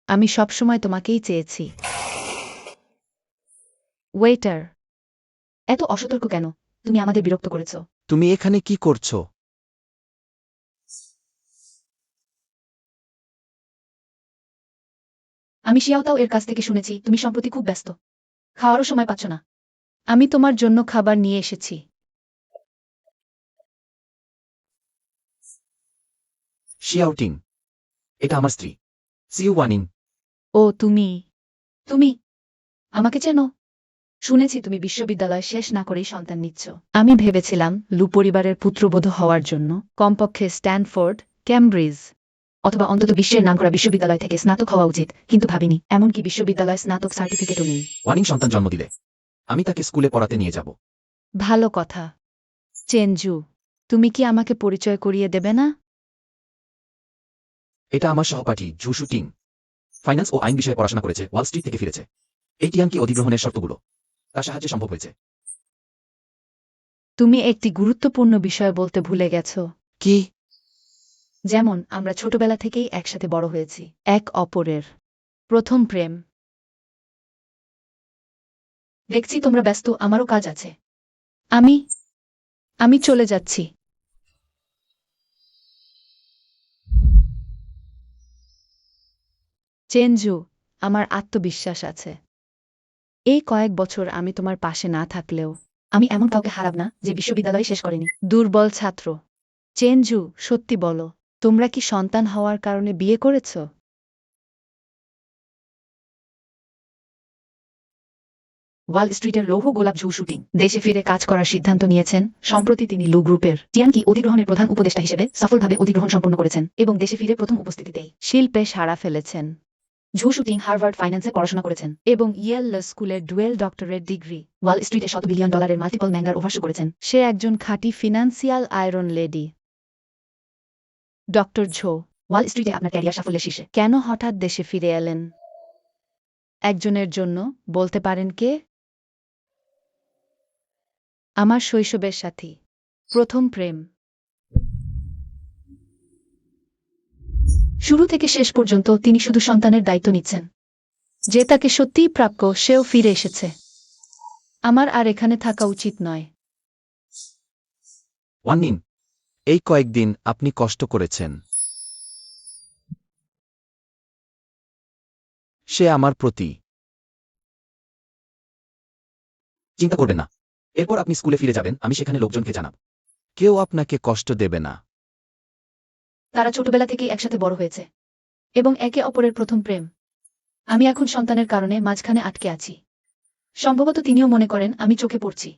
আমি সবসময় তোমাকেই চেয়েছি। ওয়েটার, এত অসতর্ক কেন? তুমি আমাদের বিরক্ত করেছ। তুমি এখানে কি করছো? আমি শিয়াওতাও এর কাছ থেকে শুনেছি তুমি সম্প্রতি খুব ব্যস্ত, খাওয়ারও সময় পাচ্ছ না। আমি তোমার জন্য খাবার নিয়ে এসেছি। শিয়াউটিং, এটা আমার স্ত্রী। সিউ ওয়ানিং। ও তুমি তুমি আমাকে চেনো? শুনেছি তুমি বিশ্ববিদ্যালয় শেষ না করেই সন্তান নিচ্ছ। আমি ভেবেছিলাম লু পরিবারের পুত্রবধূ হওয়ার জন্য কমপক্ষে স্ট্যানফোর্ড, ক্যামব্রিজ অথবা অন্তত বিশ্বের নামকরা বিশ্ববিদ্যালয় থেকে স্নাতক হওয়া উচিত, কিন্তু ভাবিনি এমনকি বিশ্ববিদ্যালয় স্নাতক সার্টিফিকেটও নেই। ওয়ানিং সন্তান জন্ম দিলে আমি তাকে স্কুলে পড়াতে নিয়ে যাব। ভালো কথা। চেনজু, তুমি কি আমাকে পরিচয় করিয়ে দেবে না? এটা আমার সহপাঠী ঝুসু টিং। ফাইন্যান্স ও আইন বিষয়ে পড়াশোনা করেছে, ওয়াল স্ট্রিট থেকে ফিরেছে। এই টিয়ানকি অধিগ্রহণের শর্তগুলো তার সাহায্যে সম্ভব হয়েছে। তুমি একটি গুরুত্বপূর্ণ বিষয় বলতে ভুলে গেছো। কি? যেমন আমরা ছোটবেলা থেকেই একসাথে বড় হয়েছি, এক অপরের প্রথম প্রেম। দেখছি তোমরা ব্যস্ত, আমারও কাজ আছে। আমি আমি চলে যাচ্ছি। চেনজু, আমার আত্মবিশ্বাস আছে। এই কয়েক বছর আমি তোমার পাশে না থাকলেও আমি এমন কাউকে হারাব না যে বিশ্ববিদ্যালয় শেষ করেনি। দুর্বল ছাত্র। চেনজু, সত্যি বলো, তোমরা কি সন্তান হওয়ার কারণে বিয়ে করেছ? ওয়াল স্ট্রিটের লৌহ গোলাপ ঝু শুটিং দেশে ফিরে কাজ করার সিদ্ধান্ত নিয়েছেন। সম্প্রতি তিনি লু গ্রুপের টিয়ানকি অধিগ্রহণের প্রধান উপদেষ্টা হিসেবে সফলভাবে অধিগ্রহণ সম্পন্ন করেছেন এবং দেশে ফিরে প্রথম উপস্থিতিতেই শিল্পে সাড়া ফেলেছেন। ঝু শুটিং হার্ভার্ড ফাইন্যান্সে পড়াশোনা করেছেন এবং ইয়েল ল স্কুলের ডুয়েল ডক্টরেট ডিগ্রি। ওয়াল স্ট্রিটে $100 বিলিয়ন মাল্টিপল ম্যাঙ্গার ওভারশো করেছেন। সে একজন খাঁটি financial iron lady. Doctor Zhou, wall স্ট্রিটে আপনার ক্যারিয়ার সাফল্যের শীর্ষে, কেন হঠাৎ দেশে ফিরে এলেন? একজনের জন্য, বলতে পারেন কে? আমার শৈশবের সাথী, প্রথম প্রেম। শুরু থেকে শেষ পর্যন্ত তিনি শুধু সন্তানের দায়িত্ব নিচ্ছেন। যে তাকে সত্যিই প্রাপ্য সেও ফিরে এসেছে। আমার আর এখানে থাকা উচিত নয়। ওয়ানিং, এই কয়েকদিন আপনি কষ্ট করেছেন। সে আমার প্রতি। চিন্তা করবেন না, এরপর আপনি স্কুলে ফিরে যাবেন, আমি সেখানে লোকজনকে জানাব। কেউ আপনাকে কষ্ট দেবে না। তারা ছোটবেলা থেকেই একসাথে বড় হয়েছে এবং একে অপরের প্রথম প্রেম। আমি এখন সন্তানের কারণে মাঝখানে আটকে আছি। সম্ভবত তিনিও মনে করেন আমি চোখে পড়ছি।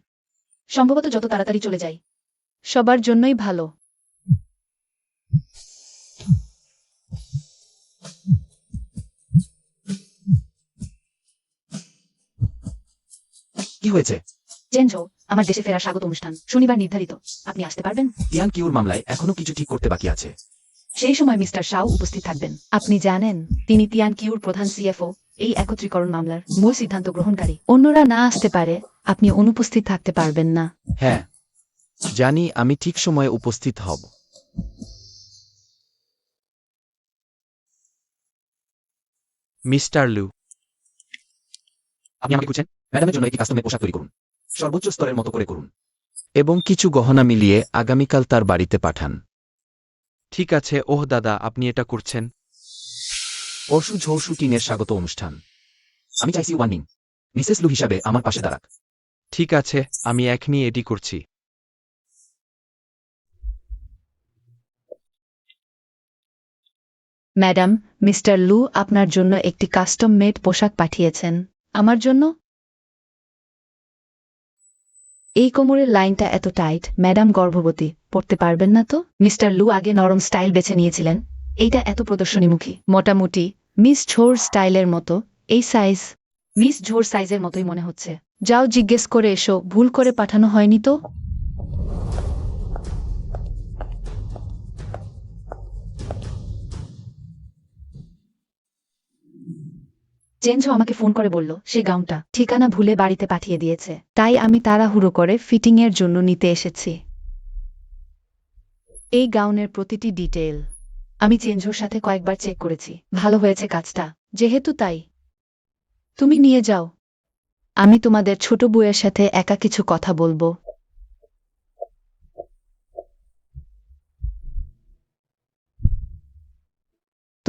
সম্ভবত যত তাড়াতাড়ি চলে যাই সবার জন্যই ভালো। কি হয়েছে? চেনজো, আমার দেশে ফেরার স্বাগত অনুষ্ঠান শনিবার নির্ধারিত। আপনি আসতে পারবেন? টিয়ান কিউর মামলায় এখনো কিছু ঠিক করতে বাকি আছে। সেই সময় মিস্টার শাও উপস্থিত থাকবেন। আপনি জানেন তিনি তিয়ান কিউর প্রধান সিএফও, এই একত্রীকরণ মামলার মূল সিদ্ধান্ত গ্রহণকারী। অন্যরা না আসতে পারে, আপনি অনুপস্থিত থাকতে পারবেন না। হ্যাঁ, জানি, আমি ঠিক সময়ে উপস্থিত হব। মিস্টার লু, আপনি আমাকে খুঁজছেন? ম্যাডামের জন্য একটি কাস্টমের পোশাক তৈরি করুন, সর্বোচ্চ স্তরের মতো করে করুন, এবং কিছু গহনা মিলিয়ে আগামীকাল তার বাড়িতে পাঠান। ঠিক আছে। ওহ দাদা, আপনি এটা করছেন? পরশু ঝৌ শুটিংয়ের স্বাগত অনুষ্ঠান। আমি চাইছি ওয়ানিং মিসেস লু হিসাবে আমার পাশে দাঁড়াক। ঠিক আছে, আমি এখনই এডি করছি। ম্যাডাম, মিস্টার লু আপনার জন্য একটি কাস্টম মেড পোশাক পাঠিয়েছেন। আমার জন্য? এই কোমরের লাইনটা এত টাইট, ম্যাডাম গর্ভবতী, পড়তে পারবেন না তো? মিস্টার লু আগে নরম স্টাইল বেছে নিয়েছিলেন, এইটা এত প্রদর্শনীমুখী। মোটামুটি মিস ঝোর স্টাইলের মতো। এই সাইজ মিস ঝোর সাইজের মতোই মনে হচ্ছে। যাও জিজ্ঞেস করে এসো ভুল করে পাঠানো হয়নি তো। চেনজো আমাকে ফোন করে বলল সে গাউনটা ঠিকানা ভুলে বাড়িতে পাঠিয়ে দিয়েছে, তাই আমি তাড়াহুড়ো করে ফিটিংয়ের জন্য নিতে এসেছি। এই গাউনের প্রতিটি ডিটেইল আমি চেনজোর সাথে কয়েকবার চেক করেছি। ভালো হয়েছে কাজটা। যেহেতু তাই তুমি নিয়ে যাও। আমি তোমাদের ছোট বউয়ের সাথে একা কিছু কথা বলবো।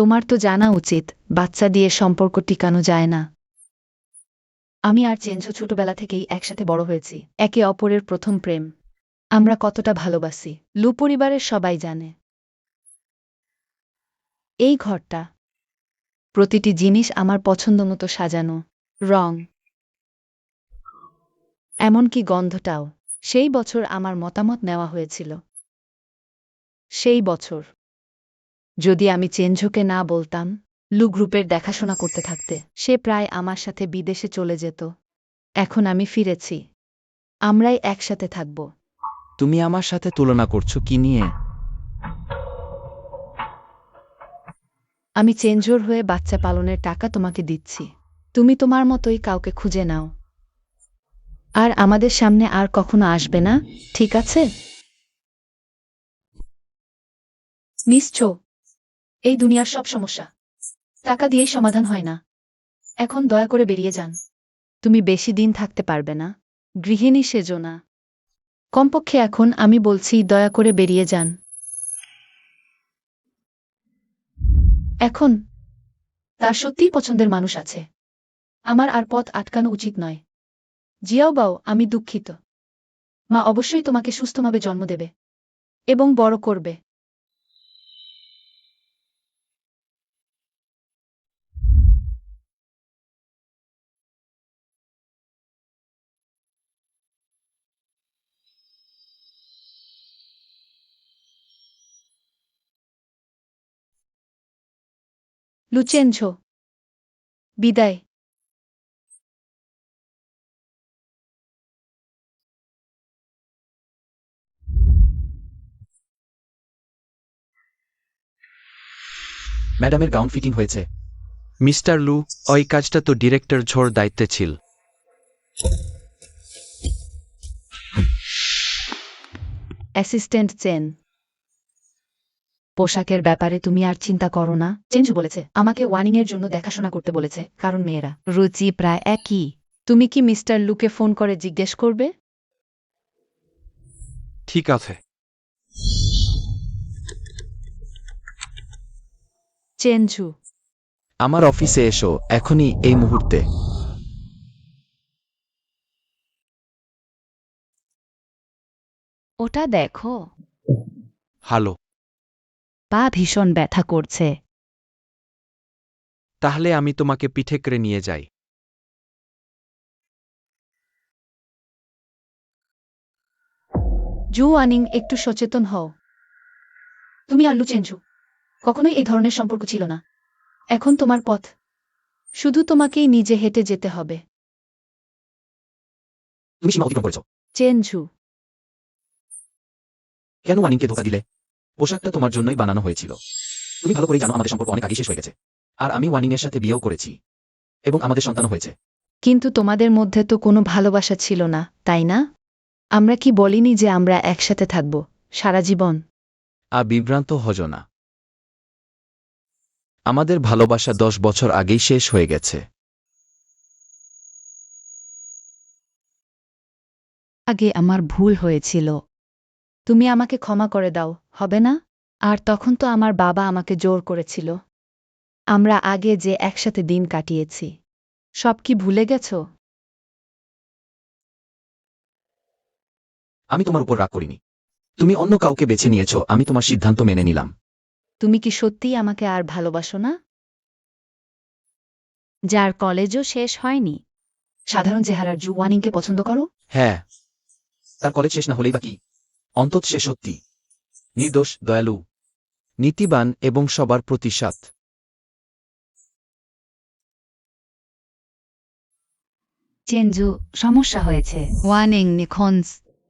তোমার তো জানা উচিত বাচ্চা দিয়ে সম্পর্ক টিকানো যায় না। আমি আর চেঞ্জু ছোটবেলা থেকেই একসাথে বড় হয়েছি, একে অপরের প্রথম প্রেম। আমরা কতটা ভালোবাসি লু পরিবারের সবাই জানে। এই ঘরটা, প্রতিটি জিনিস আমার পছন্দ মতো সাজানো, রং, এমনকি গন্ধটাও। সেই বছর আমার মতামত নেওয়া হয়েছিল। সেই বছর যদি আমি চেঞ্জুকে না বলতাম, লু গ্রুপের দেখাশোনা করতে থাকতে, সে প্রায় আমার সাথে বিদেশে চলে যেত। এখন আমি ফিরেছি, আমরাই একসাথে থাকব। তুমি আমার সাথে তুলনা করছো কি নিয়ে? আমি চেঞ্জুর হয়ে বাচ্চা পালনের টাকা তোমাকে দিচ্ছি, তুমি তোমার মতোই কাউকে খুঁজে নাও। আর আমাদের সামনে আর কখনো আসবে না, ঠিক আছে? মিস চো, এই দুনিয়ার সব সমস্যা টাকা দিয়েই সমাধান হয় না। এখন দয়া করে বেরিয়ে যান। তুমি বেশি দিন থাকতে পারবে না, গৃহিণী সেজো না। কমপক্ষে এখন আমি বলছি দয়া করে বেরিয়ে যান। এখন তার সত্যিই পছন্দের মানুষ আছে, আমার আর পথ আটকানো উচিত নয়। জিয়াও বাও, আমি দুঃখিত। মা অবশ্যই তোমাকে সুস্থভাবে জন্ম দেবে এবং বড় করবে। লুচেনঝো, বিদায়। ম্যাডামের গাউন ফিটিং হয়েছে। মিস্টার লু, ওই কাজটা তো ডিরেক্টর ঝোর দায়িত্বে ছিল। অ্যাসিস্ট্যান্ট চেন, পোশাকের ব্যাপারে তুমি আর চিন্তা করো না। চেঞ্জু বলেছে আমাকে ওয়ানিংয়ের জন্য দেখাশোনা করতে বলেছে, কারণ মেয়েরা রুচি প্রায় একই। তুমি কি মিস্টার লুকে ফোন করে জিজ্ঞেস করবে? ঠিক আছে। চেঞ্জু, আমার অফিসে এসো এখনই, এই মুহূর্তে। ওটা দেখো। হ্যালো। পা ভীষণ ব্যথা করছে। তাহলে আমি তোমাকে পিঠে করে নিয়ে যাই। জু ওয়ানিং, একটু সচেতন হও। তুমি আর লু চেঞ্জু কখনোই এই ধরনের সম্পর্ক ছিল না। এখন তোমার পথ, শুধু তোমাকেই নিজে হেঁটে যেতে হবে। তুমি সীমা অতিক্রম করেছো। চেঞ্জু, কেন ওয়ানিংকে ধোকা দিলে? পোশাকটা তোমার জন্যই বানানো হয়েছিল। তুমি ভালো করেই জানো আমাদের সম্পর্ক অনেক আগে শেষ হয়ে গেছে। আর আমি ওয়ানিংয়ের সাথে বিয়েও করেছি এবং আমাদের সন্তানও হয়েছে। কিন্তু তোমাদের মধ্যে তো কোনো ভালোবাসা ছিল না, তাই না? আমরা কি বলিনি যে আমরা একসাথে থাকব সারা জীবন? বিভ্রান্ত হজো না। আমাদের ভালোবাসা 10 বছর আগেই শেষ হয়ে গেছে। আগে আমার ভুল হয়েছিল, তুমি আমাকে ক্ষমা করে দাও, হবে না? আর তখন তো আমার বাবা আমাকে জোর করেছিল। আমরা আগে যে একসাথে দিন কাটিয়েছি, সব কি ভুলে গেছো? আমি তোমার উপর রাগ করিনি। তুমি অন্য কাউকে বেছে নিয়েছো, আমি তোমার সিদ্ধান্ত মেনে নিলাম। তুমি কি সত্যিই আমাকে আর ভালোবাসো না? যার কলেজও শেষ হয়নি, সাধারণ চেহারার জু ওয়ানিংকে পছন্দ করো? হ্যাঁ, তার কলেজ শেষ না হলেই বা কি? অন্তত সে সত্যি নির্দোষ, দয়ালু, নীতিবান এবং সবার প্রতি সৎ। চেঞ্জু, সমস্যা হয়েছে। ওয়ানিং নিখোঁজ।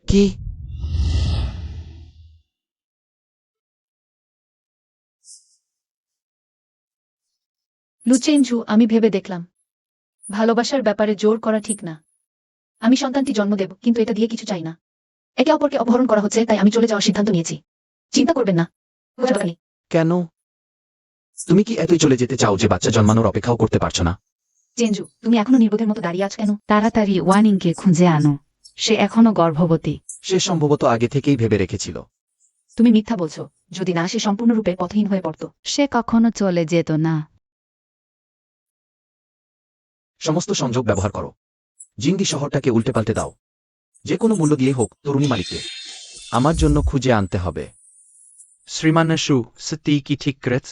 কি? লুচেঞ্জু, আমি ভেবে দেখলাম ভালোবাসার ব্যাপারে জোর করা ঠিক না। আমি সন্তানটি জন্ম দেব, কিন্তু এটা দিয়ে কিছু চাই না। একে অপরকে অপহরণ করা হচ্ছে, তাই আমি চলে যাওয়ার সিদ্ধান্ত নিয়েছি। চিন্তা করবেন না। কেন? তুমি কি এতই চলে যেতে চাও যে বাচ্চা জন্মানোর অপেক্ষাও করতে পারছো না? চেঞ্জু, তুমি এখনো নির্বোধের মতো দাঁড়িয়ে আছো কেন? তাড়াতাড়ি ওয়ানিংকে খুঁজে আনো, সে এখনো গর্ভবতী। সে সম্ভবত আগে থেকেই ভেবে রেখেছিল। তুমি মিথ্যা বলছো। যদি না সে সম্পূর্ণরূপে পথহীন হয়ে পড়ত। সে কখনো চলে যেত না। সমস্ত সংযোগ ব্যবহার করো। জিন্দি শহরটাকে উল্টে পাল্টে দাও। যে কোনো মূল্য দিয়ে হোক তরুণী মালিককে আমার জন্য খুঁজে আনতে হবে। শ্রীমান শু সত্যি কি ঠিক করেছ?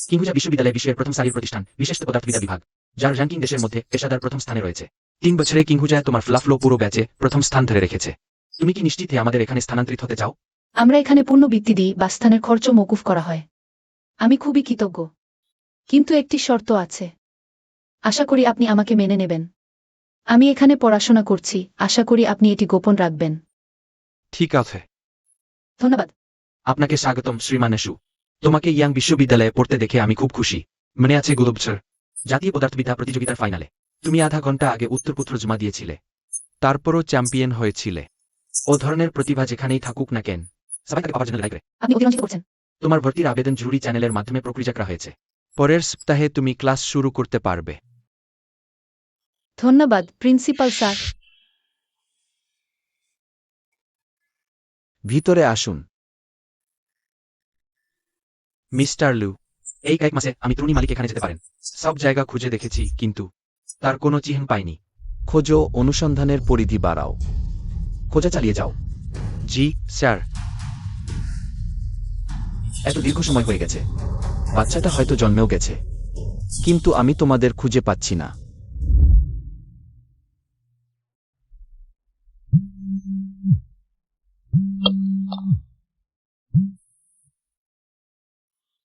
কিংহুজা বিশ্ববিদ্যালয় বিশ্বের প্রথম সারির প্রতিষ্ঠান, বিশেষ পদার্থবিদ্যা বিভাগ, যার র্যাঙ্কিং দেশের মধ্যে পেশাদার প্রথম স্থানে রয়েছে। 3 বছরে কিংহুজায় তোমার ফ্লাফলো পুরো ব্যাচে প্রথম স্থান ধরে রেখেছে। তুমি কি নিশ্চিত আমাদের এখানে স্থানান্তরিত হতে চাও? আমরা এখানে পূর্ণ বৃত্তি দিই, বাসস্থানের খরচ মকুফ করা হয়। আমি খুবই কৃতজ্ঞ, কিন্তু একটি শর্ত আছে। আশা করি আপনি আমাকে মেনে নেবেন। আমি এখানে পড়াশোনা করছি, আশা করি আপনি এটি গোপন রাখবেন। ঠিক আছে। ধন্যবাদ। আপনাকে স্বাগতম শ্রীমান শু। তোমাকে ইয়াং বিশ্ববিদ্যালয়ে পড়তে দেখে আমি খুব খুশি। মনে আছে গুলবছর জাতীয় পদার্থবিদ্যা প্রতিযোগিতার ফাইনালে তুমি আধা ঘন্টা আগে উত্তরপত্র জমা দিয়েছিলে, তারপরও চ্যাম্পিয়ন হয়েছিলে। ও ধরনের প্রতিভা যেখানেই থাকুক না কেন, সবাই তাকে পাওয়ার জন্য লড়াই করে। আপনি অতিরঞ্জিত করছেন। তোমার ভর্তির আবেদন জরুরি চ্যানেলের মাধ্যমে প্রক্রিয়া করা হয়েছে। পরের সপ্তাহে তুমি ক্লাস শুরু করতে পারবে। ধন্যবাদ প্রিন্সিপাল স্যার। ভিতরে আসুন। মিস্টার লু, এই কয়েক মাসে আমি তরুণী মালিক এখানে যেতে পারেন। সব জায়গা খুঁজে দেখেছি, কিন্তু তার কোনো চিহ্ন পাইনি। খোঁজো, অনুসন্ধানের পরিধি বাড়াও। খোঁজা চালিয়ে যাও। জি স্যার। এত দীর্ঘ সময় হয়ে গেছে, বাচ্চাটা হয়তো জন্মেও গেছে, কিন্তু আমি তোমাদের খুঁজে পাচ্ছি না।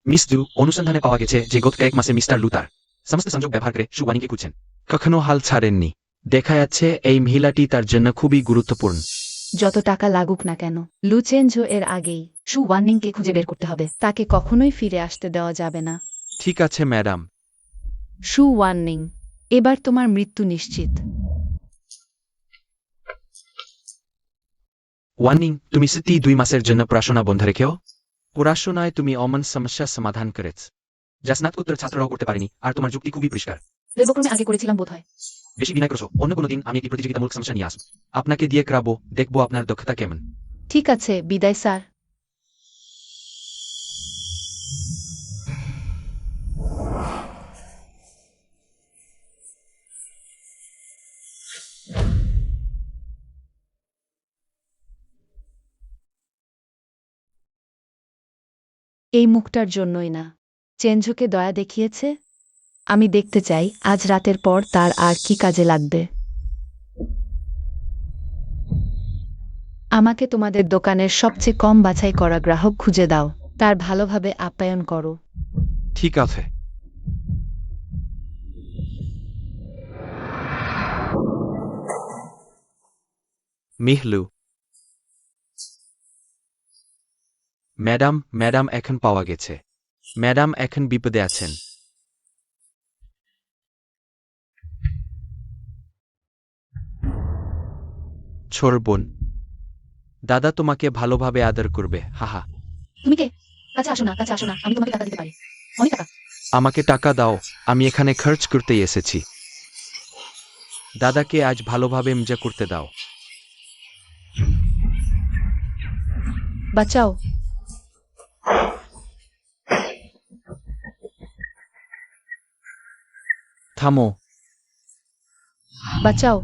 মিস দু, অনুসন্ধানে পাওয়া গেছে যে গত কয়েক মাসে মিস্টার লু তার সমস্ত সংযোগ ব্যবহার করে সুওয়ানিকে খুঁজছেন। কখনো হাল ছাড়েননি। দেখা যাচ্ছে এই মহিলাটি তার জন্য খুবই গুরুত্বপূর্ণ। যত টাকা লাগুক না কেন, লুচেনজো এর আগেই শু ওয়ানিংকে খুঁজে বের করতে হবে। তাকে কখনোই ফিরে আসতে দেওয়া যাবে না। ঠিক আছে ম্যাডাম। শু ওয়ার্নিং, এবার তোমার মৃত্যু নিশ্চিত। ওয়ার্নিং, তুমি সত্যি 2 মাসের জন্য পড়াশোনা বন্ধ রেখেও? পড়াশোনায় তুমি অমন সমস্যার সমাধান করেছ যা স্নাতকোত্তর ছাত্ররাও করতে পারেনি, আর তোমার যুক্তি খুবই পরিষ্কার। দেবক্রমে আগে করেছিলাম বোধ হয়। বেশি বিনয় করছো। অন্য কোনো দিন আমি একটি প্রতিযোগিতামূলক সমস্যা নিয়ে আসবো, আপনাকে দিয়ে করাবো, দেখবো আপনার দক্ষতা কেমন। ঠিক আছে, বিদায় স্যার। এই মুখটার জন্যই না, চেঞ্জোকে দয়া দেখিয়েছে। আমি দেখতে চাই আজ রাতের পর তার আর কি কাজে লাগবে। আমাকে তোমাদের দোকানের সবচেয়ে কম বাছাই করা গ্রাহক খুঁজে দাও, তার ভালোভাবে আপ্যায়ন করো। ঠিক আছে। মিহলু। ম্যাডাম এখন পাওয়া গেছে। ম্যাডাম এখন বিপদে আছেন। ছোর বোন, দাদা তোমাকে ভালোভাবে আদর করবে। হাহা। তুমি কে? কাছে আসো না, কাছে আসো না, আমি তোমাকে টাকা দিতে পারি। অনেক টাকা। আমাকে টাকা দাও, আমি এখানে খরচ করতেই এসেছি। দাদাকে আজ ভালোভাবে মজা করতে দাও। বাঁচাও। থামো। বাঁচাও।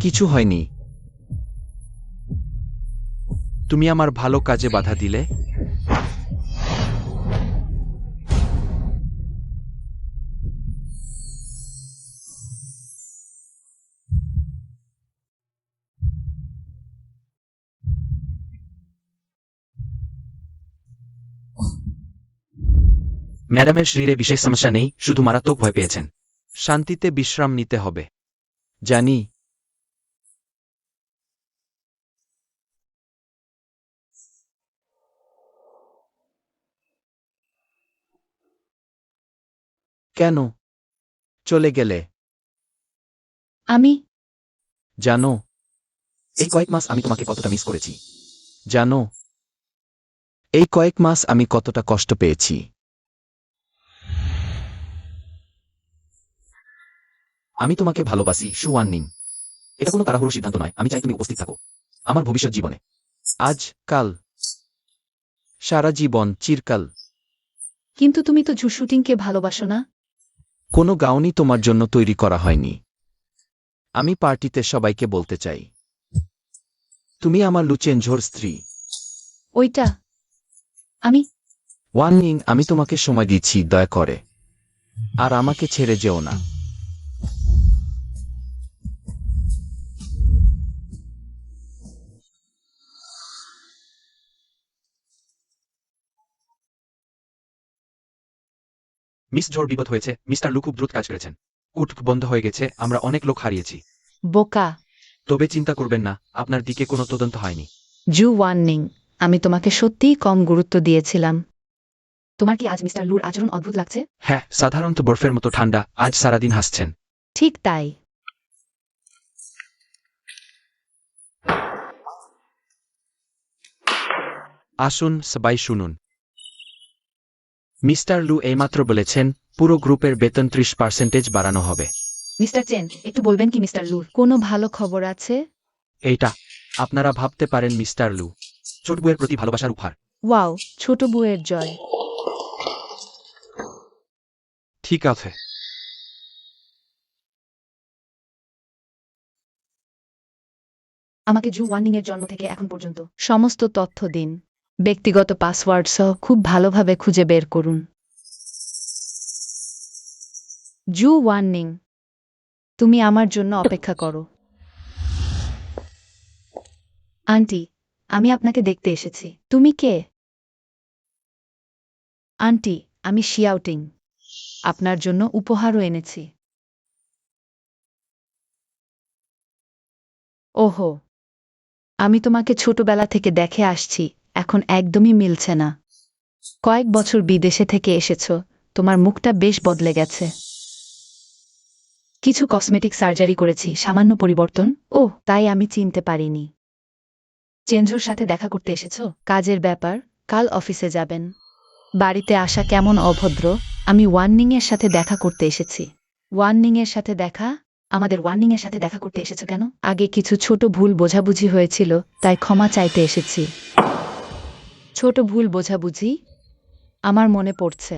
কিছু হয়নি। তুমি আমার ভালো কাজে বাধা দিলে। ম্যাডামের শরীরে বিশেষ সমস্যা নেই, শুধু মারাত্মক ভয় পেয়েছেন। শান্তিতে বিশ্রাম নিতে হবে। জানি। কেন চলে গেলে? আমি জানো, এই কয়েক মাস আমি তোমাকে কতটা মিস করেছি। জানো, এই কয়েক মাস আমি কতটা কষ্ট পেয়েছি। আমি তোমাকে ভালোবাসি সুওয়ান নিং। এটা কোনো তাড়াহুড়ো সিদ্ধান্ত নয়, আমি চাই তুমি উপস্থিত থাকো। আমার ভবিষ্যৎ জীবনে। আজ কাল সারা জীবন চিরকাল। কিন্তু তুমি তো শুটিংকে ভালোবাসো না? কোনো গাউনই তোমার জন্য তৈরি করা হয়নি। আমি পার্টিতে সবাইকে বলতে চাই তুমি আমার লুচেনঝোর স্ত্রী। ওইটা আমি। ওয়ার্নিং, আমি তোমাকে সময় দিচ্ছি, দয়া করে আর আমাকে ছেড়ে যেও না। মিস ঝড় বিপদ হয়েছে। মিস্টার লু খুব দ্রুত কাজ করেছেন। উঠ বন্ধ হয়ে গেছে, আমরা অনেক লোক হারিয়েছি। বোকা। তবে চিন্তা করবেন না, আপনার দিকে কোনো তদন্ত হয়নি। ওয়ার্নিং, আমি তোমাকে সত্যিই কম গুরুত্ব দিয়েছিলাম। তোমার কি আজ মিস্টার লুর আচরণ অদ্ভুত লাগছে? হ্যাঁ, সাধারণত বরফের মতো ঠান্ডা, আজ সারাদিন হাসছেন। ঠিক তাই। আসুন সবাই শুনুন। মিস্টার লু এইমাত্র বলেছেন পুরো গ্রুপের বেতন 30% বাড়ানো হবে। মিস্টার চেন, একটু বলবেন কি মিস্টার লুর কোনো ভালো খবর আছে? এইটা আপনারা ভাবতে পারেন মিস্টার লু ছোট বউয়ের প্রতি ভালোবাসার উপহার। ওয়াও, ছোট বউয়ের জয়। ঠিক আছে। আমাকে ওয়ার্নিং এর জন্ম থেকে এখন পর্যন্ত সমস্ত তথ্য দিন, ব্যক্তিগত পাসওয়ার্ড সহ খুব ভালোভাবে খুঁজে বের করুন। ওয়ার্নিং, তুমি আমার জন্য অপেক্ষা করো। আন্টি, আমি আপনাকে দেখতে এসেছি। তুমি কে? আন্টি, আমি শিয়াউটিং। আপনার জন্য উপহারও এনেছি। ওহো, আমি তোমাকে ছোটবেলা থেকে দেখে আসছি, এখন একদমই মিলছে না। কয়েক বছর বিদেশে থেকে এসেছ, তোমার মুখটা বেশ বদলে গেছে। কিছু কসমেটিক সার্জারি করেছি, সামান্য পরিবর্তন। ও, তাই আমি চিনতে পারিনি। চেঞ্জোর সাথে দেখা করতে এসেছো? কাজের ব্যাপার, কাল অফিসে যাবেন। বাড়িতে আসা কেমন অভদ্র। আমি ওয়ার্নিংয়ের সাথে দেখা করতে এসেছি। ওয়ার্নিংয়ের সাথে দেখা? আমাদের ওয়ার্নিং এর সাথে দেখা করতে এসেছো কেন? আগে কিছু ছোট ভুল বোঝাবুঝি হয়েছিল, তাই ক্ষমা চাইতে এসেছি। ছোট ভুল বোঝাবুঝি? আমার মনে পড়ছে।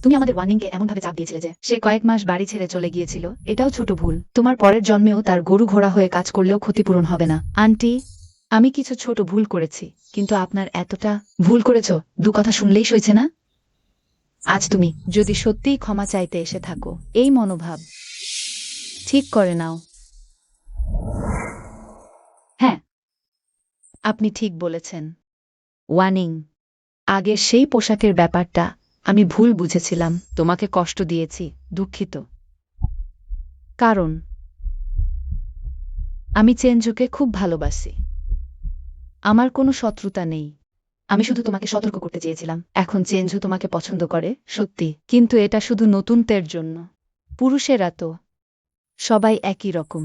তুমি আমাদের ওয়ার্নিংকে এমনভাবে চাপ দিয়েছিলে যে সে কয়েক মাস বাড়ি ছেড়ে চলে গিয়েছিল। এটাও ছোট ভুল। তোমার পরের জন্মেও তার গরু ঘোড়া হয়ে কাজ করলেও ক্ষতিপূরণ হবে না। আন্টি, আমি কিছু ছোট ভুল করেছি, কিন্তু আপনার এতটা ভুল করেছো, দু কথা শুনলেই সইছে না। আজ তুমি যদি সত্যিই ক্ষমা চাইতে এসে থাকো, এই মনোভাব ঠিক করে নাও। হ্যাঁ, আপনি ঠিক বলেছেন। ওয়ার্নিং, আগের সেই পোশাকের ব্যাপারটা আমি ভুল বুঝেছিলাম, তোমাকে কষ্ট দিয়েছি, দুঃখিত। কারণ আমি চেঞ্জোকে খুব ভালোবাসি। আমার কোনো শত্রুতা নেই। আমি শুধু তোমাকে সতর্ক করতে চেয়েছিলাম। এখন চেঞ্জও তোমাকে পছন্দ করে, সত্যি। কিন্তু এটা শুধু নতুনদের জন্য। পুরুষেরা তো সবাই একই রকম।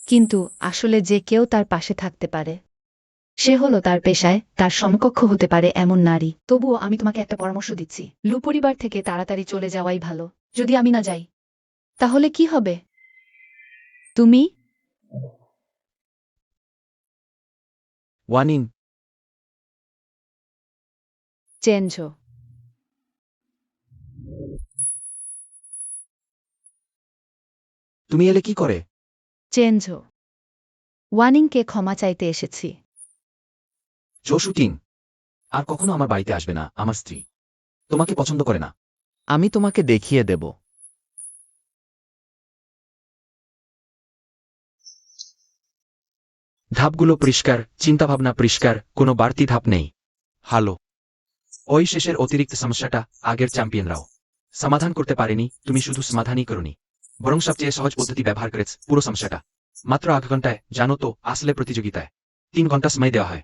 কিন্তু আসলে যে কেউ তার পাশে থাকতে পারে, সে হলো তার পেশায় তার সমকক্ষ হতে পারে এমন নারী। তবুও আমি তোমাকে একটা পরামর্শ দিচ্ছি, লু পরিবার থেকে তাড়াতাড়ি চলে যাওয়াই ভালো। যদি আমি না যাই তাহলে কি হবে? তুমি ওয়ার্নিং, চেঞ্জো। তুমি এলে কি করে? চেঞ্জো, ওয়ার্নিংকে ক্ষমা চাইতে এসেছি। জো শুটিং আর কখনো আমার বাড়িতে আসবে না। আমার স্ত্রী তোমাকে পছন্দ করে না। আমি তোমাকে দেখিয়ে দেব। ধাপগুলো পরিষ্কার, চিন্তাভাবনা পরিষ্কার, কোনো বাড়তি ধাপ নেই। হালো, ওই শেষের অতিরিক্ত সমস্যাটা আগের চ্যাম্পিয়নরাও সমাধান করতে পারেনি। তুমি শুধু সমাধানই করনি, বরং সবচেয়ে সহজ পদ্ধতি ব্যবহার করেছ পুরো সমস্যাটা মাত্র 8 ঘন্টায়। জানো তো, আসলে প্রতিযোগিতায় 3 ঘন্টা সময় দেওয়া হয়।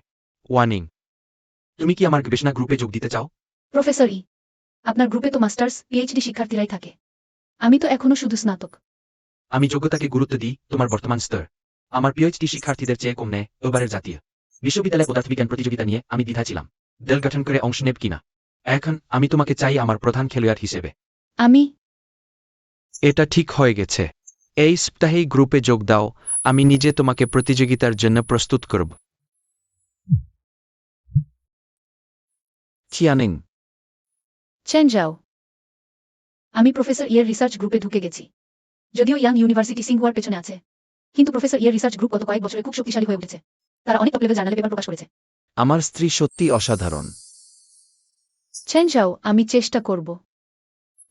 ওয়ার্নিং, তুমি কি আমার গবেষণা গ্রুপে যোগ দিতে চাও? প্রফেসরই, আপনার গ্রুপে তো মাস্টার্স পিএইচডি শিক্ষার্থীরাই থাকে। আমি তো এখনো শুধু স্নাতক। আমি যোগ্যতাকে গুরুত্ব দিই, তোমার বর্তমান স্তর আমার পিএইচডি শিক্ষার্থীদের চেয়ে কম নেয়। এবারের জাতীয় বিশ্ববিদ্যালয় পদার্থবিজ্ঞান প্রতিযোগিতা নিয়ে আমি দ্বিধা ছিলাম, দল গঠন করে অংশ নেব কিনা। এখন আমি তোমাকে চাই আমার প্রধান খেলোয়াড় হিসেবে। আমি এটা ঠিক হয়ে গেছে। এই সপ্তাহেই গ্রুপে যোগ দাও, আমি নিজে তোমাকে প্রতিযোগিতার জন্য প্রস্তুত করব। চিয়ানিং, চেন যাও। আমি প্রফেসর ইয়ের রিসার্চ গ্রুপে ঢুকে গেছি। যদিও ইয়াং ইউনিভার্সিটি সিংহুয়ার পেছনে আছে, কিন্তু প্রফেসর ইয়ের রিসার্চ গ্রুপ গত কয়েক বছরে খুব শক্তিশালী হয়ে উঠেছে। তারা অনেক টপ লেভেল জার্নালে পেপার প্রকাশ করেছে। আমার স্ত্রী সত্যি অসাধারণ। চেন যাও, আমি চেষ্টা করব,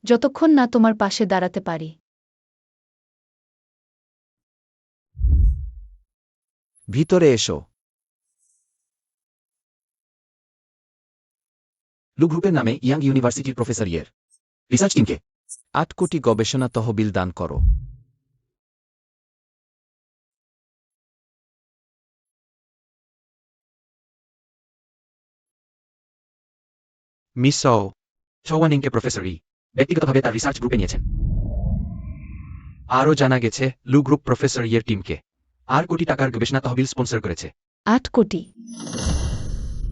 যতক্ষণ না তোমার পাশে দাঁড়াতে পারি। ভিতরে এসো। লু গ্রুপের নামে ইয়াং ইউনিভার্সিটির প্রফেসর ইয়ের রিসার্চ টিমকে 8 কোটি গবেষণা তহবিল দান করো। মিস চৌয়ানিংকে প্রফেসর ই ব্যক্তিগতভাবে তার রিসার্চ গ্রুপে নিয়েছেন। আরও জানা গেছে লু গ্রুপ প্রফেসর ইয়ের টিমকে 8 কোটি টাকার গবেষণা তহবিল স্পন্সর করেছে। 8 কোটি?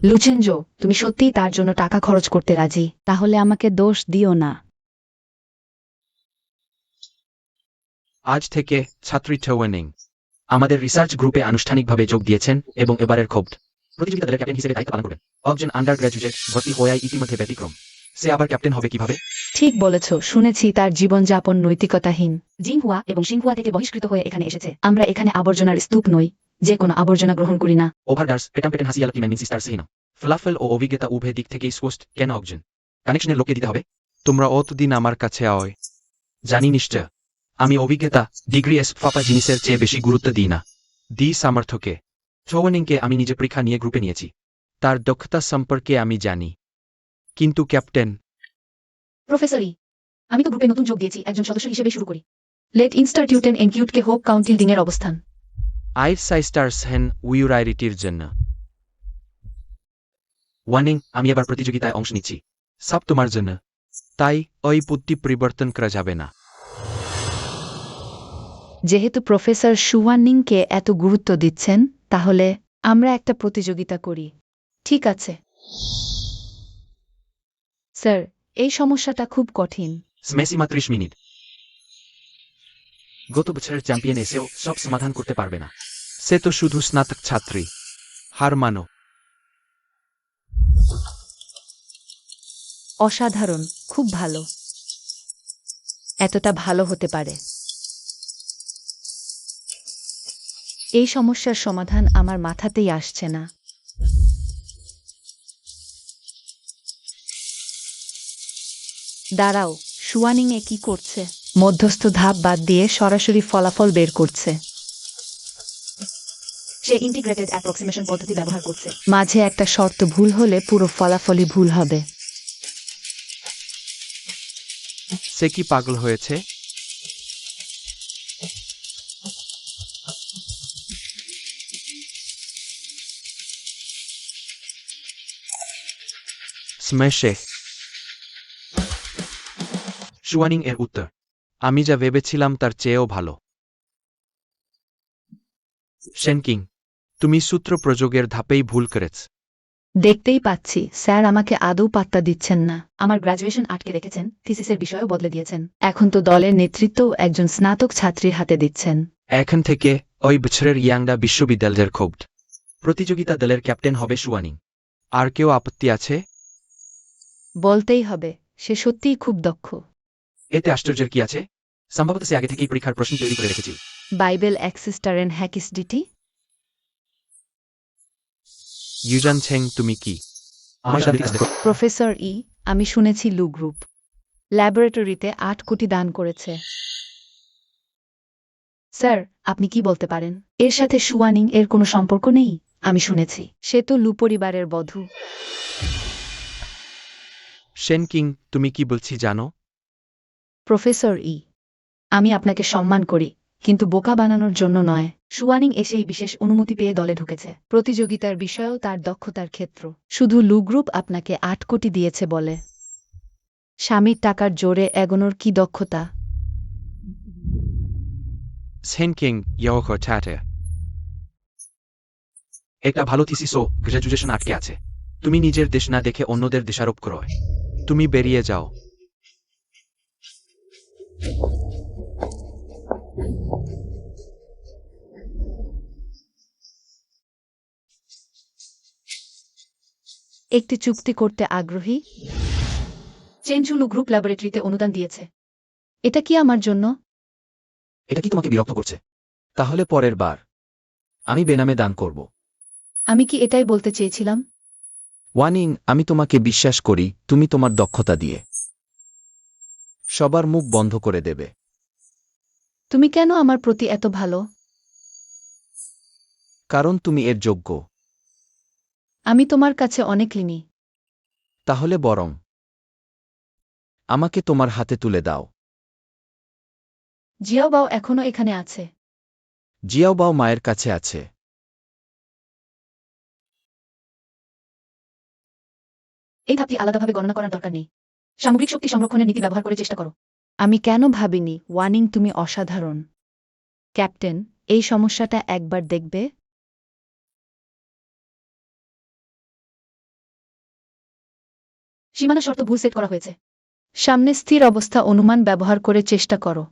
লুচেনজো, তুমি সত্যিই তার জন্য টাকা খরচ করতে রাজি? তাহলে আমাকে দোষ দিও না। আজ থেকে ছাত্রী চৌয়ানিং আমাদের রিসার্চ গ্রুপে আনুষ্ঠানিকভাবে যোগ দিয়েছেন এবং এবারের খোব্ড প্রতিযোগিতা দলের ক্যাপ্টেন হিসেবে দায়িত্ব পালন করবেন। একজন আন্ডার গ্র্যাজুয়েট ভর্তি হয়ে ইতিমধ্যে ব্যতিক্রম। সে আবার ক্যাপ্টেন হবে কিভাবে? ঠিক বলেছ, শুনেছি তার জীবনযাপন নৈতিকতাহীন। জিংহুয়া এবং সিংহুয়া থেকে বহিষ্কৃত হয়ে এখানে এসেছে। আমরা এখানে আবর্জনার স্তূপ নই, যে কোনো আবর্জনা গ্রহণ করি না। ওভারডার্স পেটেন হাসিয়াল কি ম্যানিসি স্টার সিনা ফলাফল ও অভিজ্ঞতা উভয় দিক থেকেই স্পষ্ট। কেন একজন কানেকশনের লোককে দিতে হবে? তোমরা অতদিন আমার কাছে আওয় জানি নিশ্চয়। আমি অভিজ্ঞতা ডিগ্রি ফাপা জিনিসের চেয়ে বেশি গুরুত্ব দিই না, দিই সামর্থ্যকে। চৌয়ানিংকে আমি নিজে পরীক্ষা নিয়ে গ্রুপে নিয়েছি, তার দক্ষতা সম্পর্কে আমি জানি। কিন্তু ক্যাপ্টেন প্রফেসর ই, আমি তো গ্রুপে নতুন যোগ দিয়েছি, একজন সদস্য হিসেবে শুরু করি। লেট ইনস্টিটিউটেন এনকিউটকে হোপ কাউন্টি ডিং এর অবস্থান। আইফ সাইস্টার্স হেন উইউরাইরিটির জন্য ওয়ার্নিং, আমি এবার প্রতিযোগিতায় অংশ নিচ্ছি, সব তোমার জন্য। তাই ওই বুদ্ধি পরিবর্তন করা যাবে না। যেহেতু প্রফেসর সুওয়ানিংকে এত গুরুত্ব দিচ্ছেন, তাহলে আমরা একটা প্রতিযোগিতা করি। ঠিক আছে স্যার, এই সমস্যাটা খুব কঠিন। স্মেসিমা 30 মিনিট। গত বছরের চ্যাম্পিয়ন এসেও সব সমাধান করতে পারবে না। সে তো শুধু স্নাতক ছাত্রী। হার মানো। অসাধারণ, খুব ভালো। এতটা ভালো হতে পারে। এই সমস্যার সমাধান আমার মাথাতেই আসছে না। দাঁড়াও, সুওয়ানিং এ কি করছে? মধ্যস্থ ধাপ বাদ দিয়ে সরাসরি ফলাফল বের করছে। সে ইন্টিগ্রেটেড অ্যাপ্রক্সিমেশন পদ্ধতি ব্যবহার করছে। মাঝে একটা শর্ত ভুল হলে পুরো ফলাফলই ভুল হবে। সে কি পাগল হয়েছে? স্ম্যাশে সুওয়ানিং এর উত্তর, আমি যা ভেবেছিলাম তার চেয়েও ভালো। শেনকিং, তুমি সূত্র প্রযোগের ধাপেই ভুল করেছ। দেখতেই পাচ্ছি, স্যার আমাকে আদৌ পাত্তা দিচ্ছেন না। আমার গ্র্যাজুয়েশন আটকে রেখেছেন, থিসিসের বিষয়ও বদলে দিয়েছেন। এখন তো দলের নেতৃত্বও একজন স্নাতক ছাত্রীর হাতে দিচ্ছেন। এখন থেকে ওই বছরের ইয়াংডা বিশ্ববিদ্যালয়ের খোব্ড প্রতিযোগিতা দলের ক্যাপ্টেন হবে সুওয়ানিং। আর কেউ আপত্তি আছে? বলতেই হবে, সে সত্যিই খুব দক্ষ। এতে আশ্চর্যের কি আছে? সম্ভবত সে আগে থেকেই পরীক্ষার প্রশ্ন তৈরি করে রেখেছিল। বাইবেল অ্যাক্সিস্টারেন হ্যাকিস ডিটি। ইউজান ছেং, তুমি কি আমার সাথে কাজ দেখো? প্রফেসর ই, আমি শুনেছি লু গ্রুপ ল্যাবরেটরিতে 8 কোটি দান করেছে। স্যার, আপনি কি বলতে পারেন? এর সাথে সুওয়ানিং এর কোনো সম্পর্ক নেই? আমি শুনেছি সে তো লু পরিবারের বধূ। শেনকিং, তুমি কি বলছি জানো? প্রফেসর ই, আমি আপনাকে সম্মান করি, কিন্তু বোকা বানানোর জন্য নয়। সুওয়ানিং এসেই বিশেষ অনুমতি পেয়ে দলে ঢুকেছে। প্রতিযোগিতার বিষয়েও তার দক্ষতার ক্ষেত্র। শুধু লু গ্রুপ আপনাকে 8 কোটি দিয়েছে বলে। স্বামীর টাকার জোরে এগোনোর কি দক্ষতা? শেনকিং, ইয়ো চাটে একটা ভালো থিসিসও গ্র্যাজুয়েশন আটকে আছে। তুমি নিজের দেশ না দেখে অন্যদের দেশারোপ করো। তুমি বেরিয়ে যাও। একটি চুক্তি করতে আগ্রহী? চেঞ্জুলু গ্রুপ ল্যাবরেটরিতে অনুদান দিয়েছে। এটা কি আমার জন্য? এটা কি তোমাকে বিরক্ত করছে? তাহলে পরের বার আমি বেনামে দান করব। আমি কি এটাই বলতে চেয়েছিলাম? ওয়ানিং, আমি তোমাকে বিশ্বাস করি, তুমি তোমার দক্ষতা দিয়ে সবার মুখ বন্ধ করে দেবে। তুমি কেন আমার প্রতি এত ভালো? কারণ তুমি এর যোগ্য। আমি তোমার কাছে অনেক ঋণী। তাহলে বরং আমাকে তোমার হাতে তুলে দাও। জিয়াওবাও এখনো এখানে আছে। জিয়াওবাও মায়ের কাছে আছে। এই ধাপটি আলাদাভাবে গণনা করার দরকার নেই। সামগ্রিক শক্তি সংরক্ষণের নীতি ব্যবহার করে চেষ্টা করো। আমি কেন ভাবিনি? ওয়ানিং, তুমি অসাধারণ। ক্যাপ্টেন, এই সমস্যাটা একবার দেখবে? সীমানা শর্ত ভুল সেট করা হয়েছে। সামনে স্থির অবস্থা অনুমান ব্যবহার করে চেষ্টা করো।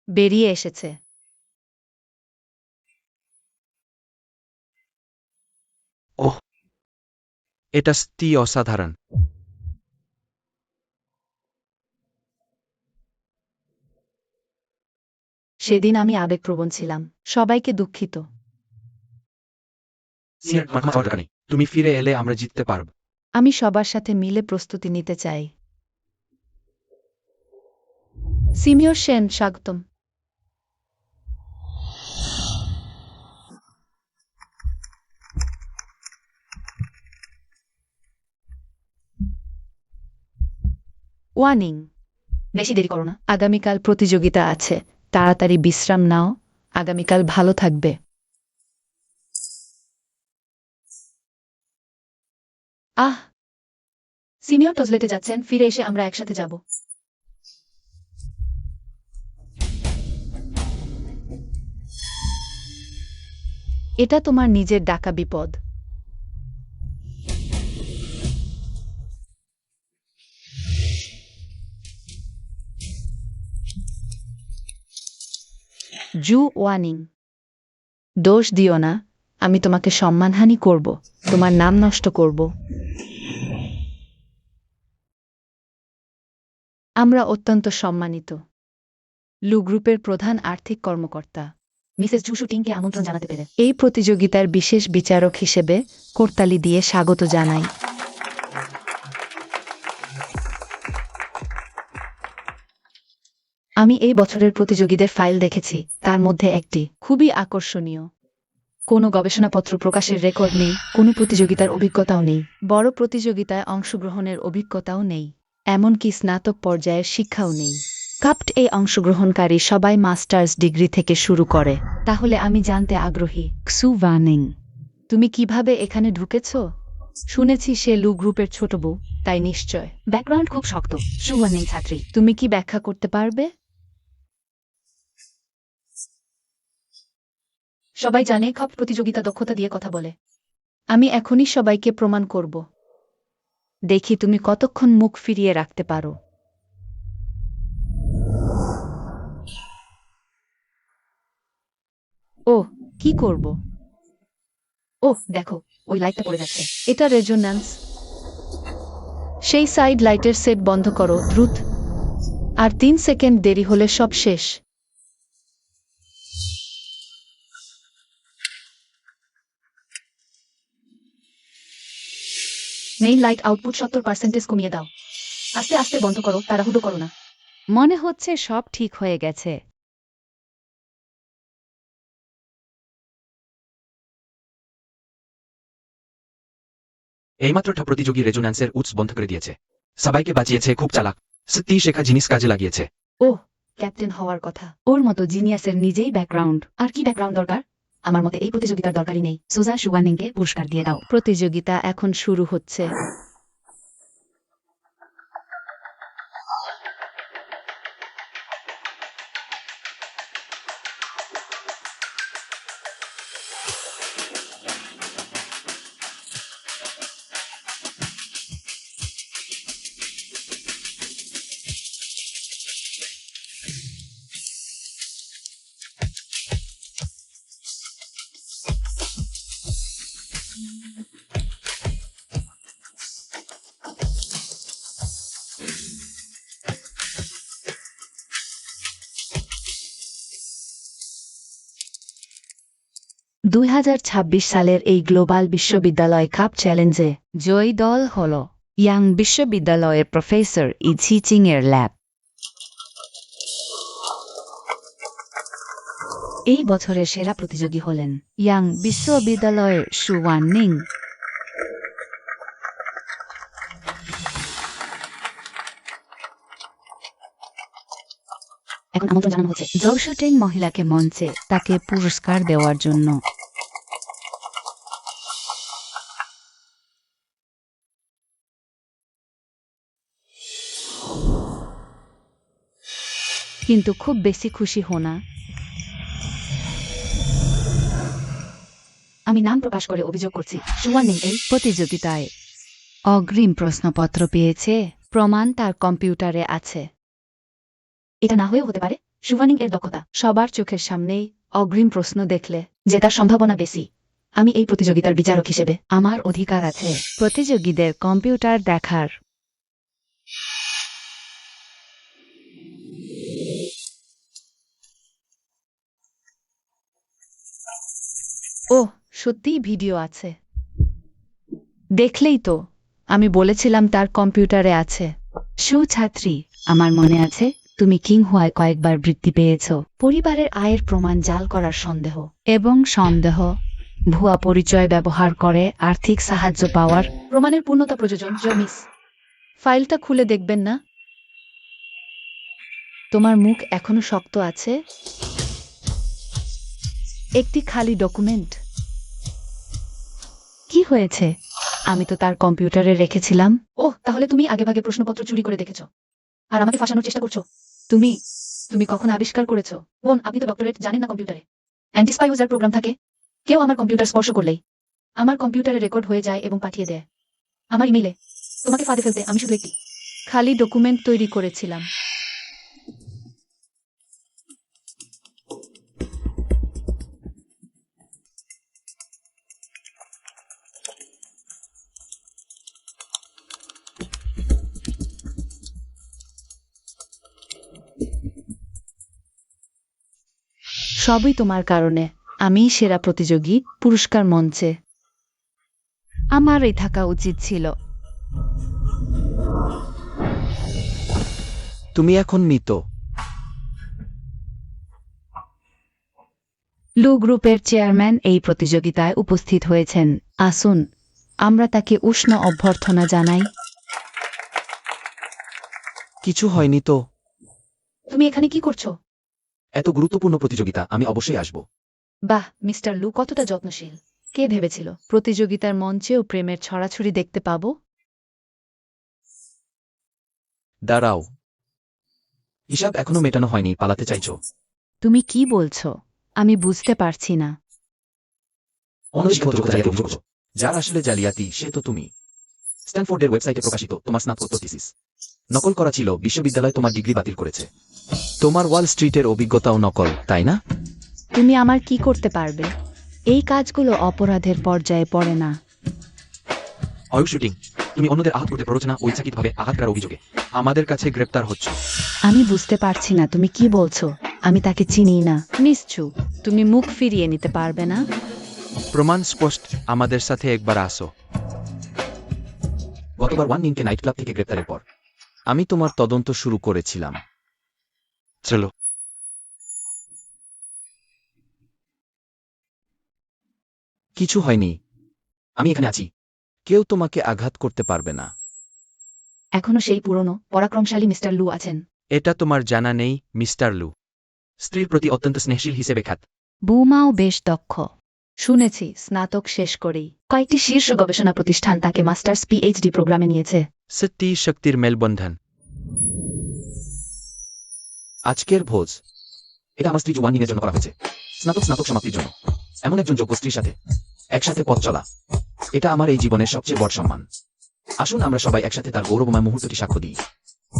বেরিয়ে এসেছে। ওহ, এটা অসাধারণ। সেদিন আমি আবেগপ্রবণ ছিলাম। সবাইকে দুঃখিত। সিনিয়র, তোমার ক্ষমা দরকার নেই। তুমি ফিরে এলে আমরা জিততে পারব। আমি সবার সাথে মিলে প্রস্তুতি নিতে চাই। সিনিয়র সেন, স্বাগতম। ওয়ানিং, বেশি দেরি করো না। আগামীকাল প্রতিযোগিতা আছে। তাড়াতাড়ি বিশ্রাম নাও। আগামীকাল ভালো থাকবে। আহ, সিনিয়র টজলেটে যাচ্ছেন, ফিরে এসে আমরা একসাথে যাব। এটা তোমার নিজের ডাকা বিপদ। জু ওয়ানিং, দোষ দিও না। আমি তোমাকে সম্মানহানি করব, তোমার নাম নষ্ট করব। আমরা অত্যন্ত সম্মানিত। লু গ্রুপের প্রধান আর্থিক কর্মকর্তা। মিসেস জু শুটিংকে আমন্ত্রণ জানাতে পেরে। এই প্রতিযোগিতার বিশেষ বিচারক হিসেবে করতালি দিয়ে স্বাগত জানাই। আমি এই বছরের প্রতিযোগীদের ফাইল দেখেছি, তার মধ্যে একটি খুবই আকর্ষণীয়। কোনো গবেষণাপত্র প্রকাশের রেকর্ড নেই, কোনো প্রতিযোগিতার অভিজ্ঞতাও নেই। বড় প্রতিযোগিতায় অংশগ্রহণের অভিজ্ঞতাও নেই, এমনকি স্নাতক পর্যায়ের শিক্ষাও নেই। কাপ্ট এই অংশগ্রহণকারী সবাই মাস্টার্স ডিগ্রি থেকে শুরু করে। তাহলে আমি জানতে আগ্রহী, ক্সু ওয়ানিং, তুমি কিভাবে এখানে ঢুকেছ? শুনেছি সে লু গ্রুপের ছোট বউ, তাই নিশ্চয়। ব্যাকগ্রাউন্ড খুব শক্ত। সুওয়ার্নিং ছাত্রী। তুমি কি ব্যাখ্যা করতে পারবে? সবাই জানে খপ প্রতিযোগিতা দক্ষতা দিয়ে কথা বলে। আমি এখনই সবাইকে প্রমাণ করব। দেখি তুমি কতক্ষণ মুখ ফিরিয়ে রাখতে পারো। ও, কি করব? ওহ, দেখো, ওই লাইটটা পড়ে যাচ্ছে। এটা রেজোন্যান্স। সেই সাইড লাইটের সেট বন্ধ করো, দ্রুত। আর 3 সেকেন্ড দেরি হলে সব শেষ। মেইন লাইট আউটপুট 70% কমিয়ে দাও। আস্তে আস্তে বন্ধ করো, তাড়াহুড়ো করো না। মনে হচ্ছে সব ঠিক হয়ে গেছে। এইমাত্র প্রতিযোগী রেজোন্যান্সের উৎস বন্ধ করে দিয়েছে। সবাইকে বাঁচিয়েছে, খুব চালাক। সত্যি শেখা জিনিস কাজে লাগিয়েছে। ওহ, ক্যাপ্টেন হওয়ার কথা। ওর মতো জিনিয়াসের নিজেই ব্যাকগ্রাউন্ড। আর কি ব্যাকগ্রাউন্ড দরকার? আমার মতে এই প্রতিযোগিতার দরকারই নেই। সুজা সুওয়ানিংকে পুরস্কার দিয়ে দাও। প্রতিযোগিতা এখন শুরু হচ্ছে। সালের এই গ্লোবাল বিশ্ববিদ্যালয় কাপ চ্যালেঞ্জে জয়ী দল হল ইয়াং বিশ্ববিদ্যালয়ের প্রফেসর ইঝি চিং এর ল্যাব। এই বছরের সেরা প্রতিযোগী হলেন ইয়াং বিশ্ববিদ্যালয়ের সুওয়ান নিং। এখন আমন্ত্রণ জানানো হচ্ছে। জৌশুটিং মহিলাকে মঞ্চে তাকে পুরস্কার দেওয়ার জন্য। কিন্তু খুব বেশি খুশি হো না। আমি নাম প্রকাশ করে অভিযোগ করছি, সুওয়ান নিং এই প্রতিযোগিতায় অগ্রিম প্রশ্নপত্র পেয়েছে, প্রমাণ তার কম্পিউটারে আছে। এটা না হয়েও হতে পারে। সুওয়ান নিং এর দক্ষতা, সবার চোখের সামনেই অগ্রিম প্রশ্ন দেখলে জেতার সম্ভাবনা বেশি। আমি এই প্রতিযোগিতার বিচারক হিসেবে আমার অধিকার আছে প্রতিযোগীদের কম্পিউটার দেখার। ওহ, সত্যিই ভিডিও আছে। দেখলেই তো, আমি বলেছিলাম তার কম্পিউটারে আছে। সুছাত্রী, আমার মনে আছে তুমি কিং হওয়ায় কয়েকবার বৃত্তি পেয়েছ। পরিবারের আয়ের প্রমাণ জাল করার সন্দেহ এবং সন্দেহ, ভুয়া পরিচয় ব্যবহার করে আর্থিক সাহায্য পাওয়ার। প্রমাণের পূর্ণতা প্রযোজন মিস। ফাইলটা খুলে দেখবেন না? তোমার মুখ এখনো শক্ত আছে। একটি খালি ডকুমেন্ট। কি হয়েছে? আমি তো তার কম্পিউটারে রেখেছিলাম। ওহ, তাহলে তুমি আগেভাগে প্রশ্নপত্র চুরি করে দেখেছ আর আমাকে ফাঁসানোর চেষ্টা করছো। তুমি তুমি কখন আবিষ্কার করেছো? বোন, আপনি তো ডক্টরেট জানেন না কম্পিউটারে অ্যান্টিস্পাই ইউজার প্রোগ্রাম থাকে। কেউ আমার কম্পিউটার স্পর্শ করলেই আমার কম্পিউটারে রেকর্ড হয়ে যায় এবং পাঠিয়ে দেয় আমার ইমেইলে। তোমাকে ফাঁদে ফেলতে আমি শুধু একটি খালি ডকুমেন্ট তৈরি করেছিলাম। সবই তোমার কারণে। আমিই সেরা প্রতিযোগী, পুরস্কার মঞ্চে। আমারই থাকা উচিত ছিল। তুমি এখন মৃত। লু গ্রুপের চেয়ারম্যান এই প্রতিযোগিতায় উপস্থিত হয়েছেন। আসুন, আমরা তাকে উষ্ণ অভ্যর্থনা জানাই। কিছু হয়নি তো? তুমি এখানে কি করছো? এত গুরুত্বপূর্ণ প্রতিযোগিতা, আমি অবশ্যই আসব। বাহ, মিস্টার লু কতটা যত্নশীল। কে ভেবেছিল প্রতিযোগিতার মঞ্চেও প্রেমের ছড়াছড়ি দেখতে পাব? দাঁড়াও, হিসাব এখনো মেটানো হয়নি, পালাতে চাইছো? তুমি কি বলছো? আমি বুঝতে পারছি না। অনধিকার জালিয়াতি অভিযোগ করছো। যার আসলে জালিয়াতি সে তো তুমি। স্ট্যানফোর্ডের ওয়েবসাইটে প্রকাশিত তোমার স্নাতকোত্তর থিসিস নকল করা ছিল, বিশ্ববিদ্যালয় তোমার ডিগ্রি বাতিল করেছে। তোমার ওয়াল স্ট্রিটের অভিজ্ঞতাও নকল, তাই না? তুমি আমার কি করতে পারবে? এই কাজগুলো অপরাধের পর্যায়ে পড়ে না। অয়ু শুটিং, তুমি অন্যদের আহত করতে প্ররোচনা ও ইচ্ছাকৃতভাবে আঘাত করার অভিযোগে আমাদের কাছে গ্রেপ্তার হচ্ছ। আমি বুঝতে পারছি না তুমি কি বলছো। আমি তাকে চিনি না। মিস চু, তুমি মুখ ফিরিয়ে নিতে পারবে না? প্রমাণ স্পষ্ট, আমাদের সাথে একবার আসো। গতবার ওয়ান নিংকে নাইট ক্লাব থেকে গ্রেপ্তারের পর আমি তোমার তদন্ত শুরু করেছিলাম। চলো। কিছু হয়নি। আমি এখানে আছি। কেউ তোমাকে আঘাত করতে পারবে না। এখনো সেই পুরনো পরাক্রমশালী মিস্টার লু আছেন। এটা তোমার জানা নেই, মিস্টার লু। স্ত্রীর প্রতি অত্যন্ত স্নেহশীল হিসেবে খ্যাত। বৌমাও বেশ দক্ষ। শুনেছি স্নাতক শেষ করেই কয়েকটি শীর্ষ গবেষণা প্রতিষ্ঠান তাকে মাস্টার্স পিএইচডি প্রোগ্রামে নিয়েছে। সত্যি শক্তির মেলবন্ধন। আজকের ভোজ এটা আমার স্ত্রী ওয়ান নিংয়ের জন্য করা হয়েছে। স্নাতক সমাপ্তির জন্য এমন একজন যোগ্য স্ত্রীর সাথে একসাথে পথ চলা, এটা আমার এই জীবনের সবচেয়ে বড় সম্মান। আসুন আমরা সবাই একসাথে তার গৌরবময় মুহূর্তটি সাক্ষ্য দিই।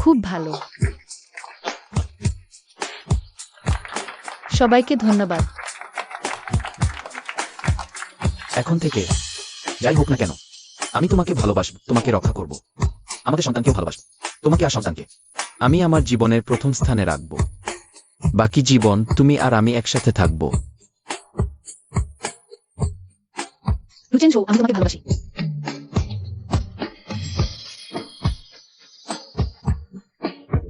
খুব ভালো। সবাইকে ধন্যবাদ। এখন থেকে যাই হোক না কেন, আমি তোমাকে ভালোবাসব, তোমাকে রক্ষা করব, আমাদের সন্তানকেও ভালোবাসব, তোমাকে আর সন্তানকে। আমি আমার জীবনের প্রথম স্থানে রাখব। বাকি জীবন তুমি আর আমি একসাথে থাকব। লুচেন শো, আমি তোমাকে ভালোবাসি।